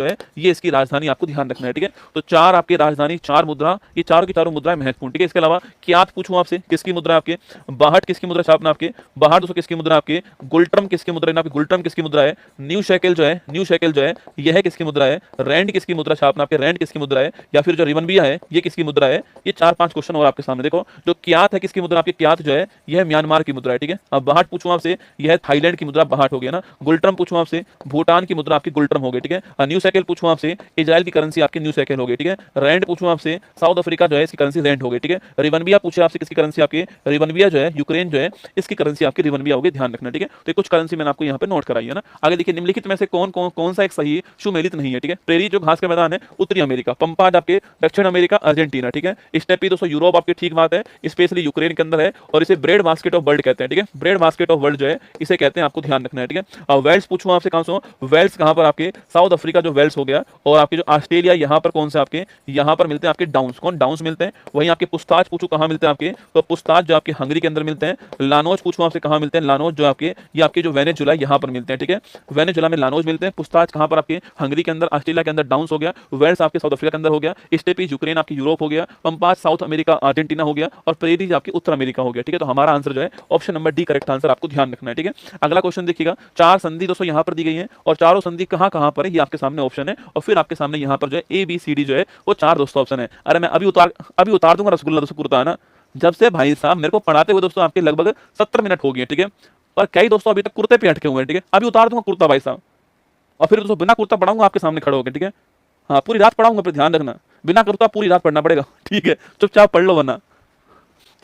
है ये इसकी राजधानी, आपको ध्यान रखना है, ठीक है। तो चार आपकी राजधानी, चार मुद्रा, ये चारों की चारों मुद्रा महत्वपूर्ण, ठीक है। इसके अलावा क्यात पूछूं आपसे, किसकी मुद्रा आपके, बाहट किसकी मुद्रा छापना आपके, बाहट दोस्तों किसकी मुद्रा आपके, गुलट्रम किसकी मुद्रा, गुलट्रम किसकी मुद्रा है, न्यू शेकेल जो है, न्यू शेकेल जो है यह किसकी मुद्रा है, रैंड किसकी मुद्रा छापना आपके, रैंड किसकी मुद्रा है, या फिर जो रिवनबिया है ये किसकी मुद्रा है। ये 4-5 क्वेश्चन और आपके सामने। देखो जो क्यात है किसकी मुद्रा, आपकी क्यात जो है यह म्यांमार की मुद्रा है, ठीक है। अब बाहट पूछूं आपसे, यह थाईलैंड की मुद्रा बाहट हो गया ना। गुलट्रम पूछूं आपसे, भूटान की मुद्रा आपकी गुलट्रम हो गई, ठीक है। न्यू शेकेल पूछूं आपसे, इजराइल की करेंसी आपकी न्यू शेकेल हो गई, ठीक है। रैंड पूछूं आपसे, साउथ अफ्रीका जो है इसकी करेंसी रैंड हो गई, ठीक है। रिवनबिया पूछे आपसे किसकी करेंसी, आपकी रिवनबिया जो है यूक्रेन जो है इसकी करेंसी आपकी रिवनबिया होगी, ध्यान रखना, ठीक है। तो कुछ करेंसी मैंने आपको यहाँ पे नोट कराई है ना। आगे देखिए, निम्नलिखित में से कौन सा एक सही सुमेलित नहीं है, ठीक है। प्रेरी जो घास का मैदान है उत्तरी अमेरिका, पंपाज आपके दक्षिण अमेरिका अर्जेंटीना, ठीक है। स्टेपी दोस्तों यूरोप आपकी ठीक बात है, स्पेशली यूक्रेन के अंदर है, और इसे ब्रेड बास्केट ऑफ वर्ल्ड कहते हैं, ठीक है। ब्रेड बास्केट ऑफ वर्ल्ड जो है इसे कहते हैं, आपको ध्यान रखना है, ठीक है। वेल्स पूछूं आपसे, कहां से, वेल्स कहां पर आपके, साउथ अफ्रीका जो वेल्स हो गया, और आपके जो ऑस्ट्रेलिया यहाँ पर कौन से आपके, यहाँ पर मिलते हैं आपके डाउन्स, कौन डाउन्स मिलते हैं। वहीं आपके पुस्ताज पूछूं कहां मिलते हैं आपके, तो पुस्ताज जो आपके हंगरी के अंदर मिलते हैं। लानोज पूछूं आपसे कहां मिलते हैं, लानोज जो आपके ये आपके जो वेनेजुला यहाँ पर मिलते हैं, ठीक है। वेनेजुला में लानोज मिलते हैं। पुस्ताज कहां पर आपके, हंगरी के अंदर, ऑस्ट्रेलिया के अंदर डाउन्स हो गया। वेल्स आपके साउथ अफ्रीका के अंदर हो गया। स्टेपी यूक्रेन आपकी यूरोप हो गया। पंपाज साउथ अमेरिका अर्जेंटीना हो गया, और प्रेरीज आपकी उत्तर अमेरिका हो गया, ठीक है। तो हमारा आंसर जो है option number D correct answer, आपको ध्यान रखना है, ठीक है। अगला क्वेश्चन देखिएगा, 4 संधि दोस्तों यहाँ पर दी गई है, और चारों संधि कहां कहां पर है ये आपके सामने ऑप्शन है, और फिर आपके सामने यहाँ पर जो है ए बी सी डी जो है वो 4 दोस्तों ऑप्शन है। अरे मैं अभी उतार दूंगा रसगुल्ला दोस्तों कुर्ता, है ना। जब से भाई साहब मेरे को पढ़ाते हुए दोस्तों आपके लगभग 70 मिनट हो गए, ठीक है। और कई दोस्तों अभी तक कुर्ते पे अटके हुए हैं, ठीक है। अभी उतार दूंगा कुर्ता भाई साहब, और फिर दोस्तों बिना कुर्ता पढ़ाऊंगा आपके सामने खड़े होकर, ठीक है। हाँ, पूरी रात पढ़ाऊंगा, फिर ध्यान रखना, बिना कुर्ता पूरी रात पढ़ना पड़ेगा, ठीक है। चुपचाप पढ़ लो वरना।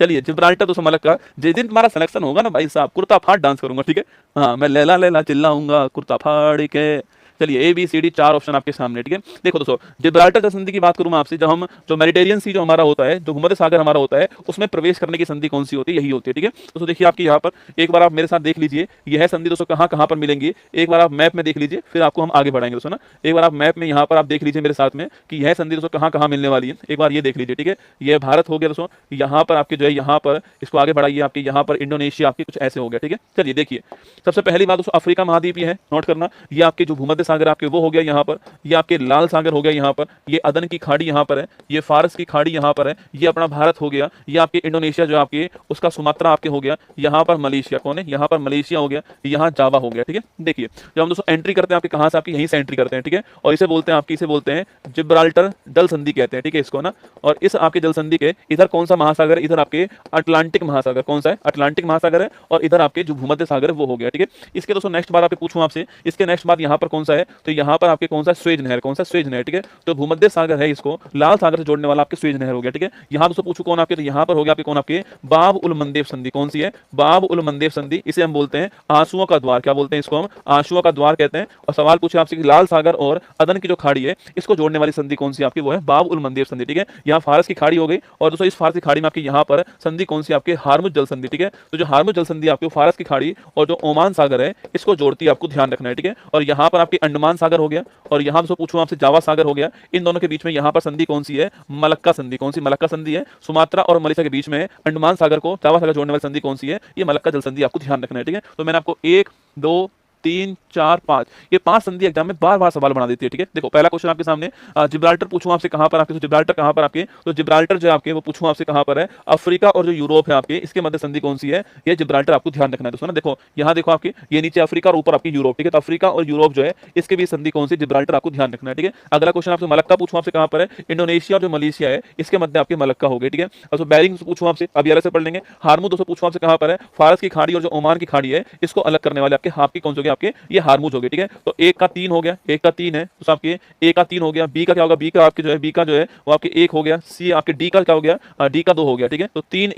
चलिए, जिब्राल्टर दोस्तों मलक का जिस दिन तुम्हारा सिलेक्शन होगा ना भाई साहब, कुर्ता फाड़ डांस करूंगा, ठीक है। हाँ, मैं लैला लैला चिल्लाऊंगा कुर्ता फाड़ के। चलिए, A B C D 4 option आपके सामने, ठीक है। देखो दोस्तों, जिब्राल्टर संधि की बात करूं मैं आपसे, जब हम जो मेडिटेरियन सी जो हमारा होता है, जो भूमध्य सागर हमारा होता है, उसमें प्रवेश करने की संधि कौन सी होती है, यही होती है, ठीक है। दोस्तों देखिए, आपकी यहाँ पर एक बार आप मेरे साथ देख लीजिए, यह संधि दोस्तों कहाँ कहाँ पर मिलेंगी, एक बार आप मैप में देख लीजिए, फिर आपको हम आगे बढ़ाएंगे दोस्तों ना। एक बार आप मैप में यहाँ पर आप देख लीजिए मेरे साथ में कि यह संधि दोस्तों कहाँ कहाँ मिलने वाली है, एक बार ये देख लीजिए, ठीक है। यह भारत हो गया दोस्तों, यहाँ पर आपके जो है, यहाँ पर इसको आगे बढ़ाइए, आपके यहाँ पर इंडोनेशिया आपकी कुछ ऐसे हो गया, ठीक है। चलिए देखिए, सबसे पहली बात दोस्तों अफ्रीका महाद्वीप ये है, नोट करना। ये आपके जो भूमध्य सागर आपके वो हो गया यहाँ पर, ये आपके लाल सागर हो गया यहाँ पर, ये अदन की खाड़ी यहाँ पर है, ये फारस की खाड़ी यहाँ पर है, ये अपना भारत हो गया, ये आपके इंडोनेशिया जो आपके उसका सुमात्रा आपके हो गया, यहाँ पर मलेशिया कौन है, यहाँ पर मलेशिया हो गया, यहाँ जावा हो गया, ठीक है। देखिए, जब हम दोस्तों एंट्री करते हैं आपके कहाँ से, आपकी यहीं से एंट्री करते हैं, ठीक है। और इसे बोलते हैं आपकी, इसे बोलते हैं जिब्राल्टर जल संधि कहते हैं, ठीक है, इसको ना। और इस आपके जल संधि के इधर कौन सा महासागर है, इधर आपके अटलांटिक महासागर, कौन सा है, अटलांटिक महासागर है, और इधर आपके जो भूमध्य सागर है वो हो गया, ठीक है। इसके दोस्तों नेक्स्ट बार आपके पूछूं आपसे, इसके नेक्स्ट बार यहाँ पर कौन सा है, तो यहाँ पर आपके कौन सा स्वेज नहर, कौन सा स्वेज नहर, ठीक है। तो भूमध्य सागर है, इसको लाल सागर से जोड़ने वाला आपके स्वेज नहर हो गया, ठीक है। यहाँ दोस्तों पूछूं कौन आपके, तो यहाँ पर हो गया आपके कौन, आपके बाब उल मंदेब संधि, कौन सी है, बाब उल मंदेब संधि। इसे हम बोलते हैं आंसुओं का द्वार, क्या बोलते हैं इसको हम, आंसुओं का द्वार कहते हैं। और सवाल पूछे आपसे कि लाल सागर और अदन की जो खाड़ी है इसको जोड़ने वाली संधि कौन सी आपकी, वो है बाब उल मंदेब संधि, ठीक है। यहाँ फारस की खाड़ी हो गई, और दोस्तों इस फारस की खाड़ी में आपकी यहाँ पर संधि कौन सी आपके, हार्मुज जल संधि, ठीक है। तो जो हार्मुज जल संधि आपके फारस की खाड़ी और जो ओमान सागर है इसको जोड़ती है, आपको ध्यान रखना है, ठीक है। और यहाँ पर आपके अंडमान सागर हो गया, और यहाँ से पूछूं आपसे जावा सागर हो गया। इन दोनों के बीच में यहाँ पर संधि कौन सी है, मलक्का संधि, कौन सी, मलक्का संधि है। सुमात्रा और मलेशिया के बीच में अंडमान सागर को जावा सागर जोड़ने वाली संधि कौन सी है, ये मलक्का जल संधि, आपको ध्यान रखना है, ठीक है। तो मैंने आपको 1 2 3 4 5 ये 5 संधि एग्जाम में बार बार सवाल बना देती है, ठीक है। देखो पहला क्वेश्चन आपके सामने, जिब्राल्टर पूछूं आपसे कहां पर आपके, तो जिब्राल्टर कहां पर आपके, तो जिब्राल्टर जो आपके वो पूछूं आपसे कहां पर है, अफ्रीका और जो यूरोप है आपके इसके मध्य संधि कौन सी है, ये जिब्राल्टर, आपको ध्यान रखना है दोस्तों ना। देखो यहाँ देखो आपके ये नीचे अफ्रीका और ऊपर आपकी यूरोप, ठीक है। तो अफ्रीका और यूरोप जो है इसके बीच संधि कौन सी, जिब्राल्टर, आपको ध्यान रखना है, ठीक है। अगला क्वेश्चन आपसे मलक्का पूछूं आपसे कहां पर है, इंडोनेशिया और जो मलेशिया है इसके मध्य आपके मलक्का हो गए, ठीक है। और बैरिंग पूछूं आपसे, अभी अलग से पढ़ लेंगे। हार्मुज दोस्तों पूछूं आपसे कहां पर है, फारस की खाड़ी और जो ओमान की खाड़ी है इसको अलग करने वाले आपके हाफ की कौन से हो गए, आपके ये हार्मुज हो गए, ठीक है। तो 1 का 3 हो गया, 1 का 3 है तो आपके A का 3 हो गया, B का क्या होगा, B का आपके जो है, B का जो है वो आपके 1 हो गया, C आपके D का क्या हो गया, D का 2 हो गया, ठीक है। तो 3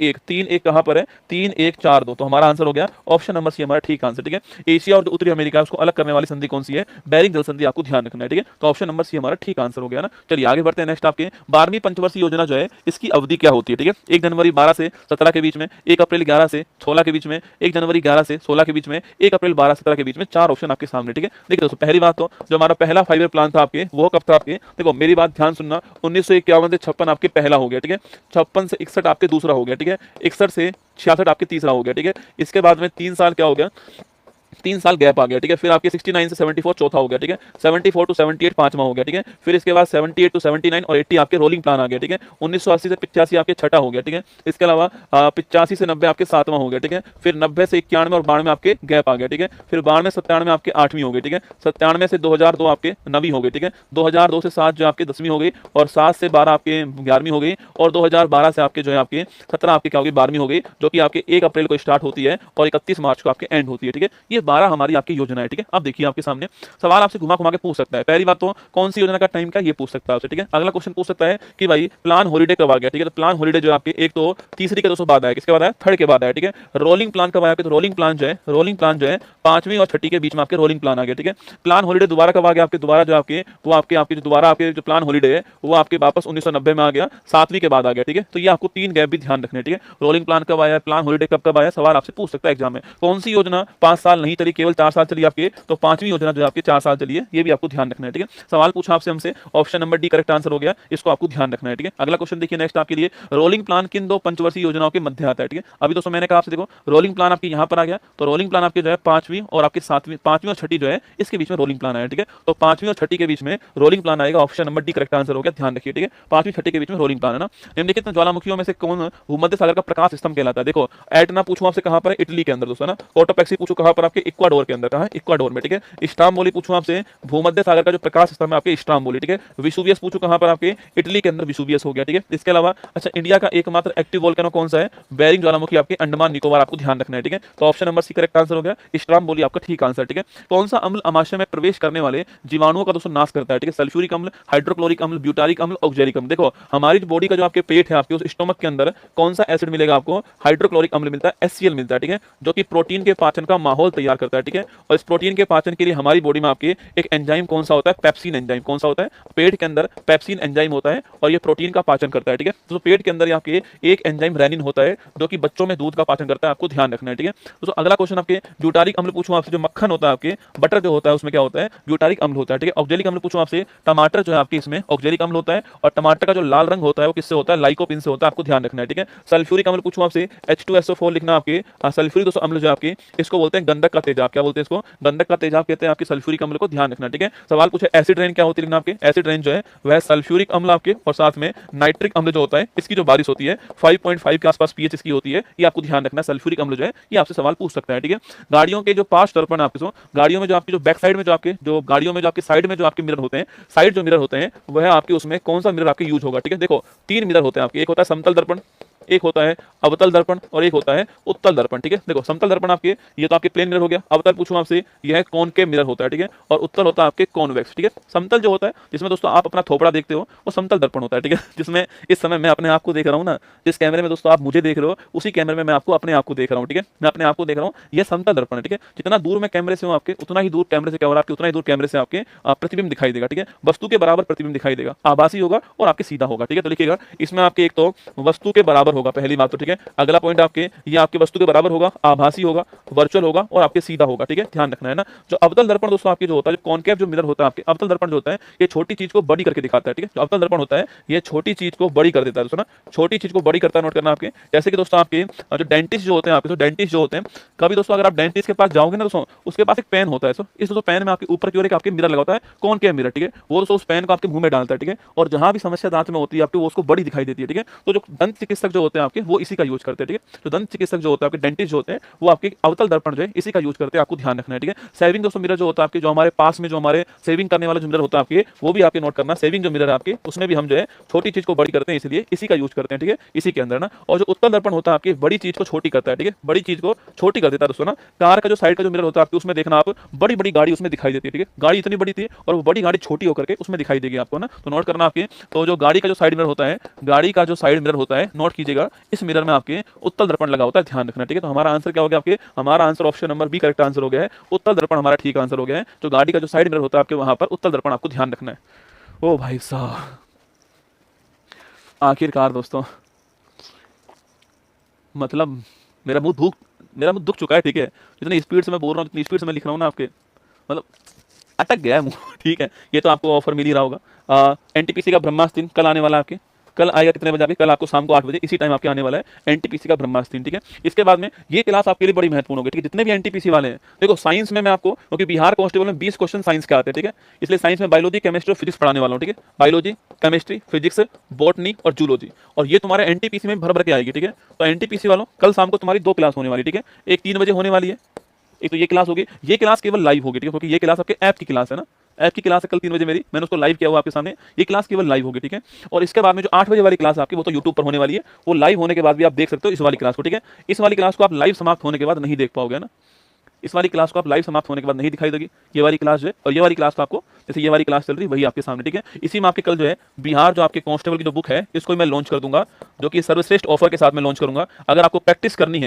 1 कहां पर है, 3 1 4 2, तो हमारा आंसर हो गया ऑप्शन नंबर सी हमारा ठीक आंसर, ठीक है। एशिया और उत्तरी अमेरिका उसको अलग करने वाली संधि कौन सी है, बेरिंग जल संधि, आपको ध्यान रखना है, ठीक है। तो ऑप्शन नंबर सी हमारा ठीक आंसर हो गया ना। चलिए आगे बढ़ते हैं। नेक्स्ट आपके 12वीं पंचवर्षीय योजना जो है इसकी अवधि क्या होती है, ठीक है। 1 जनवरी 12 से 17 के बीच में, 1 अप्रैल 11 से 16 के बीच में, 1 जनवरी 11 से 16 के बीच में, 1 अप्रैल 12 17 के बीच में, 4 ऑप्शन आपके सामने, ठीक है। देखिए दोस्तों पहली बात तो जो हमारा पहला 5 ईयर प्लान था आपके वो कब था आपके, देखो मेरी बात ध्यान सुनना, 1951 से 56 आपके पहला हो गया, ठीक है। 56 से 61 आपके दूसरा हो गया, ठीक है। 61 से 66 आपके तीसरा हो गया, ठीक है। इसके बाद में 3 साल क्या हो गया, 3 साल गैप आ गया, ठीक है। फिर आपके 69 से 74 चौथा हो गया, ठीक है। 74 टू 78 पांचवा हो गया, ठीक है। फिर इसके बाद 78 टू 79 और 80 आपके रोलिंग प्लान आ गया, ठीक है। 1980 से 85 आपके छठा हो गया, ठीक है। इसके अलावा 85 से 90 आपके सातवां हो गया, ठीक है। फिर 90 से 91 और 92 आपके गैप आ गया, ठीक है। फिर 92 97 आपके आठवीं हो गई, ठीक है। 97 से 2002 आपके नवीं हो गई, ठीक है। 2002 से 7 जो आपके 10वीं हो गई, और 7 से 12 आपके 11वीं हो गई, और 2012 से आपके जो है आपके 17 आपके क्या होगी 12वीं हो गई, जो कि आपके 1 अप्रैल को स्टार्ट होती है और 31 मार्च को आपके एंड होती है, ठीक है। ये 12 हमारी आपकी योजना है, ठीक है। अब देखिए आपके सामने सवाल आपसे घुमा घुमा के पूछ सकता है। पहली बात तो कौन सी योजना का टाइम क्या ये पूछ सकता है आपसे, ठीक है। अगला क्वेश्चन पूछ सकता है कि भाई प्लान हॉलीडे कब आ गया, ठीक है। तो प्लान हॉलीडे जो आपके एक तो तीसरी के दोस्तों बाद आया, किसके बाद आया, थर्ड के बाद आया, ठीक है। रोलिंग प्लान कब आया, तो रोलिंग प्लान जो है 5वीं और 6ठी के बीच में आपके रोलिंग प्लान आ गया, ठीक है। प्लान हॉलीडे दोबारा कब आ गया आपके, दोबारा जो आपके वो आपके जो दोबारा आपके जो प्लान हॉलीडे है वो आपके वापस 1990 में आ गया, 7वीं के बाद आ गया, ठीक है। तो ये आपको 3 गैप भी ध्यान रखने, ठीक है। रोलिंग प्लान कब आया, प्लान हॉलीडे कब कब आया, सवाल आपसे पूछ सकता है एग्जाम में। कौन सी योजना 5 साल नहीं चली, केवल 4 साल चली आपके, तो 5वीं योजना जो आपके 4 साल चली है, ये भी आपको ध्यान रखना है, ठीक है। सवाल पूछा आपसे हमसे, option number D correct answer हो गया, इसको आपको ध्यान रखना है, ठीक है। अगला क्वेश्चन देखिए नेक्स्ट आपके लिए, रोलिंग प्लान किन 2 पंचवर्षीय योजनाओं के मध्य आता है, ठीक है। अभी दोस्तों मैंने कहा आपसे देखो रोलिंग प्लान आपके यहाँ पर आ गया, तो रोलिंग प्लान आपके जो है 5वीं और आपकी 7वीं 5वीं और 6ठी जो है इसके बीच में रोलिंग प्लान आया, ठीक है। तो 5वीं और 6ठी के बीच में रोलिंग प्लान आएगा, option number D correct answer हो गया, ध्यान रखिए, ठीक है। 5वीं 6ठी के बीच में रोलिंग प्लान है ना। निम्नलिखित ज्वालामुखियों में से कौन भूमध्य सागर का प्रकाश स्तंभ कहलाता है, देखो एटना पूछूं आपसे कहां पर, इटली के अंदर दोस्तों ना। कोटोपैक्सी पूछूं कहां पर, आपके इक्वाडोर के अंदर, कहां है, इक्वाडोर में, ठीक है। इस्तांबुल पूछूं आपसे, भूमध्य सागर का जो प्रकाश स्तंभ है आपके इस्तांबुल, ठीक है। विसुवियस पूछूं कहां पर, आपके इटली के अंदर विसुवियस हो गया, ठीक है। इसके अलावा अच्छा इंडिया का एकमात्र एक्टिव वोल्केनो कौन सा है, बेरिंग ज्वालामुखी आपके अंडमान निकोबार, आपको ध्यान रखना है, ठीक है। तो option number C correct answer हो गया, इस्तांबुल आपका ठीक आंसर, ठीक है। कौन सा अम्ल अमाशय में प्रवेश करने वाले जीवाणुओं का दोस्तों नाश करता है, ठीक है। सल्फ्यूरिक अम्ल, हाइड्रोक्लोरिक अम्ल, ब्यूटारिक अम्ल, ऑक्जेलिक अम्ल। देखो हमारी बॉडी का जो आपके पेट है आपके उस स्टोमक के अंदर कौन सा एसिड मिलेगा आपको, हाइड्रोक्लोरिक अम्ल मिलता है, HCl मिलता है, ठीक है। जो कि प्रोटीन के पाचन का माहौल तैयार करता है, ठीक है। और इस प्रोटीन के पाचन के लिए हमारी बॉडी में आपके एक एंजाइम कौन सा होता है, पेप्सिन एंजाइम, कौन सा होता है, पेट के अंदर पेप्सिन एंजाइम होता है और ये प्रोटीन का पाचन करता है, ठीक है। तो पेट के अंदर आपके एक एंजाइम रेनिन होता है जो कि बच्चों में दूध का पाचन करता है, आपको ध्यान रखना है, ठीक है। तो अगला क्वेश्चन आपके ब्यूटारिक अम्ल पूछूं आपसे, जो मक्खन होता है आपके बटर जो होता है उसमें क्या होता है, ब्यूटारिक अम्ल होता है, ठीक है। ऑक्जेलिक अम्ल पूछूं आपसे, टमाटर जो है आपके इसमें ऑक्जेलिक अम्ल होता है, और टमाटर का जो लाल रंग होता है वो किससे होता है, लाइकोपिन से होता है, आपको ध्यान रखना है, ठीक है। सल्फ्यूरिक अम्ल पूछूं आपसे, H2SO4 लिखना आपके, सल्फ्यूरिक दोस्तों अम्ल जो आपके इसको बोलते हैं गंधक का तेजाब, क्या बोलते हैं इसको, गंधक का तेजाब कहते हैं आपके सल्फ्यूरिक अम्ल को, ध्यान रखना, ठीक है। सवाल पूछे एसिड रेन क्या होती है, लिखना आपके एसिड रेन जो है वह सल्फ्यूरिक अम्ल आपके और साथ में नाइट्रिक अम्ल जो होता है इसकी जो बारिश होती है 5.5 के आसपास पीएच इसकी होती है, ये आपको ध्यान रखना। सल्फ्यूरिक अम्ल जो है ये आपसे सवाल पूछ सकता है, ठीक है। गाड़ियों के जो 5 दर्पण आपके गाड़ियों में जो आपकी जो बैक साइड में जो आपके जो गाड़ियों में जो आपके साइड में जो आपके मिरर होते हैं, साइड जो मिरर होते हैं वह आपके उसमें कौन सा मिरर आपके यूज होगा, ठीक है। देखो 3 मिरर होते हैं आपके, एक होता है समतल दर्पण, एक होता है अवतल दर्पण और एक होता है उत्तल दर्पण, ठीक है। देखो समतल दर्पण आपके ये तो आपके प्लेन मिरर हो गया, अवतल पूछूं आपसे यह कॉनकेव मिरर होता है, ठीक है। और उत्तल होता है आपके कॉन्वेक्स, ठीक है। समतल जो होता है जिसमें दोस्तों आप अपना थोपड़ा देखते हो वो समतल दर्पण होता है, ठीक है। जिसमें इस समय मैं अपने आप को देख रहा हूँ ना, जिस कैमरे में दोस्तों आप मुझे देख रहे हो उसी कैमरे में मैं आपको अपने आप को देख रहा हूँ, ठीक है। मैं अपने आप को देख रहा हूँ, यह समतल दर्पण है, ठीक है। जितना दूर मैं कैमरे से हूँ आपके उतना ही दूर कैमरे से क्या हो रहा है आपके, उतना ही दूर कैमरे से आपके प्रतिबिंब दिखाई देगा, ठीक है। वस्तु के बराबर प्रतिबिंब दिखाई देगा, आभासी होगा और आपके सीधा होगा, ठीक है। तो लिखिएगा इसमें आपके एक तो वस्तु के बराबर होगा, पहली बात तो, ठीक है। अगला पॉइंट आपके ये आपके वस्तु के बराबर होगा, आभासी होगा, वर्चुअल होगा और आपके सीधा होगा, ठीक है। ध्यान रखना है ना। जो अवतल दर्पण दोस्तों आपके जो होता है, जो कॉनकेव जो मिरर होता है आपके, अवतल दर्पण जो होता है ये छोटी चीज को बड़ी करके दिखाता है, ठीक है। जो अवतल दर्पण होता है ये छोटी चीज को बड़ी कर देता है दोस्तों ना, छोटी चीज को बड़ी करता है, नोट करना आपके। जैसे कि दोस्तों आपके जो डेंटिस्ट जो होते हैं आपके, तो डेंटिस्ट जो होते हैं कभी दोस्तों अगर आप डेंटिस्ट के पास जाओगे ना दोस्तों, उसके पास एक पेन होता है, इस दोस्तों पेन में आपके ऊपर की ओर एक आपके मिरर लगा होता है, कॉनकेव मिरर, ठीक है। वो दोस्तों उस पेन को आपके मुंह में डालता है, ठीक है। और जहां भी समस्या दांत में होती है आपको वो उसको बड़ी दिखाई देती है, ठीक है। तो जो दंत चिकित्सक जो होते हैं आपके वो इसी का यूज करते हैं, ठीक है। जो दंत चिकित्सक जो होता है आपके डेंटिस्ट जो होते हैं वो आपके अवतल दर्पण जो है इसी का यूज करते हैं, आपको ध्यान रखना है, ठीक है। सेविंग दोस्तों मिरर जो होता है आपके, जो हमारे पास में जो हमारे सेविंग करने वाला जो मिरर होता है आपके वो भी आपके नोट करना। सेविंग जो मिरर है आपके उसमें भी हम जो है छोटी चीज को बड़ी करते हैं, इसलिए इसी का यूज करते हैं, ठीक है, इसी के अंदर ना। और जो उत्तल दर्पण होता है आपके बड़ी चीज को छोटी करता है, ठीक है, बड़ी चीज को छोटी कर देता है दोस्तों ना। कार का जो साइड का जो मिरर होता है आपके उसमें देखना आप बड़ी बड़ी गाड़ी उसमें दिखाई देती है, ठीक है। गाड़ी इतनी बड़ी थी और वो बड़ी गाड़ी छोटी होकर के उसमें दिखाई देगी आपको ना, तो नोट करना आपके। तो जो गाड़ी का जो साइड मिरर होता है, गाड़ी का जो साइड मिरर होता है, नोट कीजिएगा इस मिरर में आपके उत्तल दर्पण लगा होता है, ध्यान रखना, ठीक है। तो हमारा आंसर क्या हो गया आपके, हमारा answer option number B correct answer हो गया है, उत्तल दर्पण हमारा ठीक आंसर हो गया है। जो गाड़ी का जो साइड मिरर होता है आपके वहां पर उत्तल दर्पण आपको ध्यान रखना है। ओ भाई साहब आखिरकार दोस्तों मतलब मेरा मुंह दुख चुका है, ठीक है। जितनी स्पीड से मैं बोल रहा हूँ, जितनी स्पीड से मैं लिख रहा हूँ ना आपके, मतलब अटक गया है मुंह ठीक है। ये तो आपको ऑफर मिल ही रहा होगा। एनटीपीसी का ब्रह्मास्त्र दिन कल आने वाला है आपके, कल आएगा कितने बजे? आपके कल आपको शाम को 8 बजे इसी टाइम आपके आने वाला है एनटीपीसी का ब्रह्मास्त्र, ठीक है। इसके बाद में ये क्लास आपके लिए बड़ी महत्वपूर्ण होगी, ठीक है। जितने भी एनटीपीसी वाले हैं, देखो साइंस में मैं आपको, क्योंकि बिहार कांस्टेबल में 20 क्वेश्चन साइंस के आते हैं, ठीक है, इसलिए साइंस में बायोलॉजी, केमिस्ट्री और फिजिक्स पढ़ाने वाला हूं, ठीक है। बायोलॉजी, केमिस्ट्री, फिजिक्स, बॉटनी और जूलॉजी, और ये तुम्हारे एनटीपीसी में भर भर के आएगी, ठीक है। तो एनटीपीसी वालों, कल शाम को तुम्हारी 2 क्लास होने वाली, ठीक है। एक 3 बजे होने वाली है, एक तो ये क्लास होगी, ये क्लास केवल लाइव होगी, ठीक है, क्योंकि ये क्लास आपके ऐप की क्लास है ना, ऐप की क्लास है कल 3 बजे मेरी, मैंने उसको लाइव किया हुआ आपके सामने, ये क्लास केवल लाइव होगी, ठीक है। और इसके बाद में जो 8 बजे वाली क्लास आपकी, वो तो यूट्यूब पर होने वाली है, वो लाइव होने के बाद भी आप देख सकते हो इस वाली क्लास को, ठीक है। इस वाली क्लास को आप लाइव समाप्त होने के बाद नहीं देख पाओगे ना, इस वाली क्लास को आप लाइव समाप्त होने के बाद नहीं दिखाई देगी ये वाली क्लास जो है, और ये वाली क्लास तो आपको, जैसे ये वाली क्लास चल रही है वही आपके सामने, ठीक है। इसी में आपके कल जो है बिहार जो आपके कांस्टेबल की जो बुक है, इसको मैं लॉन्च कर दूंगा, जो कि सर्वश्रेष्ठ ऑफर के साथ मैं लॉन्च करूंगा। अगर आपको प्रैक्टिस करनी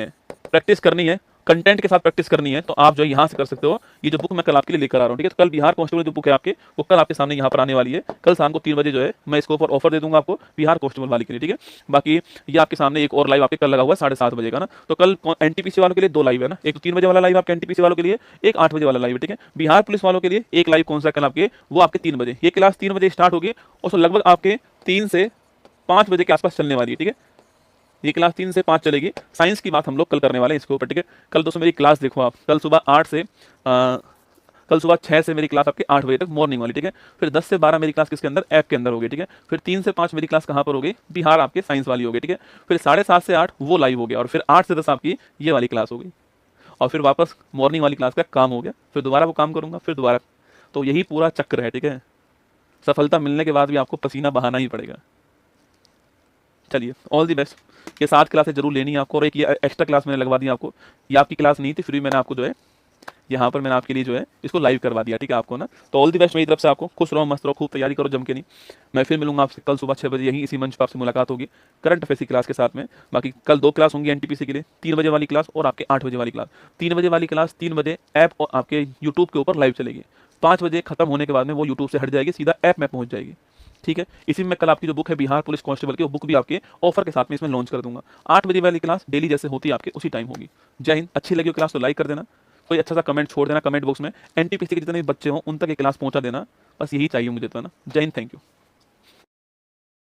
है, कंटेंट के साथ प्रैक्टिस करनी है, तो आप जो यहाँ से कर सकते हो। ये जो बुक मैं कल आपके लिए लेकर आ रहा हूँ, ठीक है। तो कल बिहार कांस्टेबल जो बुक है आपके, वो कल आपके सामने यहाँ पर आने वाली है, कल शाम को 3 बजे जो है मैं इसको ऊपर ऑफर दे दूंगा आपको बिहार कांस्टेबल वाली के लिए, ठीक है। बाकी ये आपके सामने एक और लाइव आपके कल लगा हुआ है 7:30 बजे का ना, तो कल एनटीपीसी वालों के लिए 2 लाइव है ना, एक 3 बजे वाला लाइव आपके एनटीपीसी वालों के लिए, एक 8 बजे वाला लाइव है, ठीक है। बिहार पुलिस वालों के लिए एक लाइव कौन सा कल आपके, वो आपके 3 बजे, ये क्लास 3 बजे स्टार्ट होगी और लगभग आपके 3 से 5 बजे के आसपास चलने वाली है, ठीक है। ये क्लास 3 से 5 चलेगी। साइंस की बात हम लोग कल करने वाले हैं इसके ऊपर, ठीक है। कल दोस्तों मेरी क्लास देखो आप, कल सुबह 6 से मेरी क्लास आपके 8 बजे तक मॉर्निंग वाली, ठीक है। फिर 10 से 12 मेरी क्लास किसके अंदर, ऐप के अंदर होगी, ठीक है। फिर 3 से 5 मेरी क्लास कहाँ पर होगी, बिहार आपके साइंस वाली होगी, ठीक है। फिर 7:30 से 8 वो लाइव हो गया, और फिर 8 से 10 आपकी ये वाली क्लास होगी, और फिर वापस मॉर्निंग वाली क्लास का काम हो गया, फिर दोबारा वो काम करूंगा, फिर दोबारा। तो यही पूरा चक्र है, ठीक है। सफलता मिलने के बाद भी आपको पसीना बहाना ही पड़ेगा। चलिए, ऑल दी बेस्ट। ये 7 क्लासें जरूर लेनी है आपको, और एक ये एक्स्ट्रा क्लास मैंने लगवा दी आपको, ये आपकी क्लास नहीं थी, फिर भी मैंने आपको जो है यहाँ पर मैंने आपके लिए जो है इसको लाइव करवा दिया, ठीक है आपको ना। तो ऑल दी बेस्ट मेरी तरफ से आपको, खुश रहो, मस्त रहो, खूब तैयारी करो जम के नहीं। मैं फिर मिलूंगा आपसे कल सुबह 6 बजे, यहीं इसी मंच पर आपसे मुलाकात होगी करंट अफेयर्स की क्लास के साथ में। बाकी कल 2 क्लास होंगी एनटीपीसी के लिए, 3 बजे वाली क्लास और आपके 8 बजे वाली क्लास। 3 बजे वाली क्लास 3 बजे ऐप और आपके यूट्यूब के ऊपर लाइव चलेगी, 5 बजे खत्म होने के बाद में वो यूट्यूब से हट जाएगी, सीधा ऐप में पहुंच जाएगी, ठीक है। इसी में कल आपकी जो बुक है बिहार पुलिस कांस्टेबल की, वो बुक भी आपके ऑफर के साथ में इसमें लॉन्च कर दूंगा। 8 बजे वाली क्लास डेली जैसे होती है आपके उसी टाइम होगी। जय हिंद। अच्छी लगी हो क्लास तो लाइक कर देना, कोई अच्छा सा कमेंट छोड़ देना कमेंट बॉक्स में, एनटीपीसी के जितने भी बच्चे हों उन तक ये क्लास पहुंचा देना, बस यही चाहिए मुझे तो, है ना। जय हिंद, थैंक यू।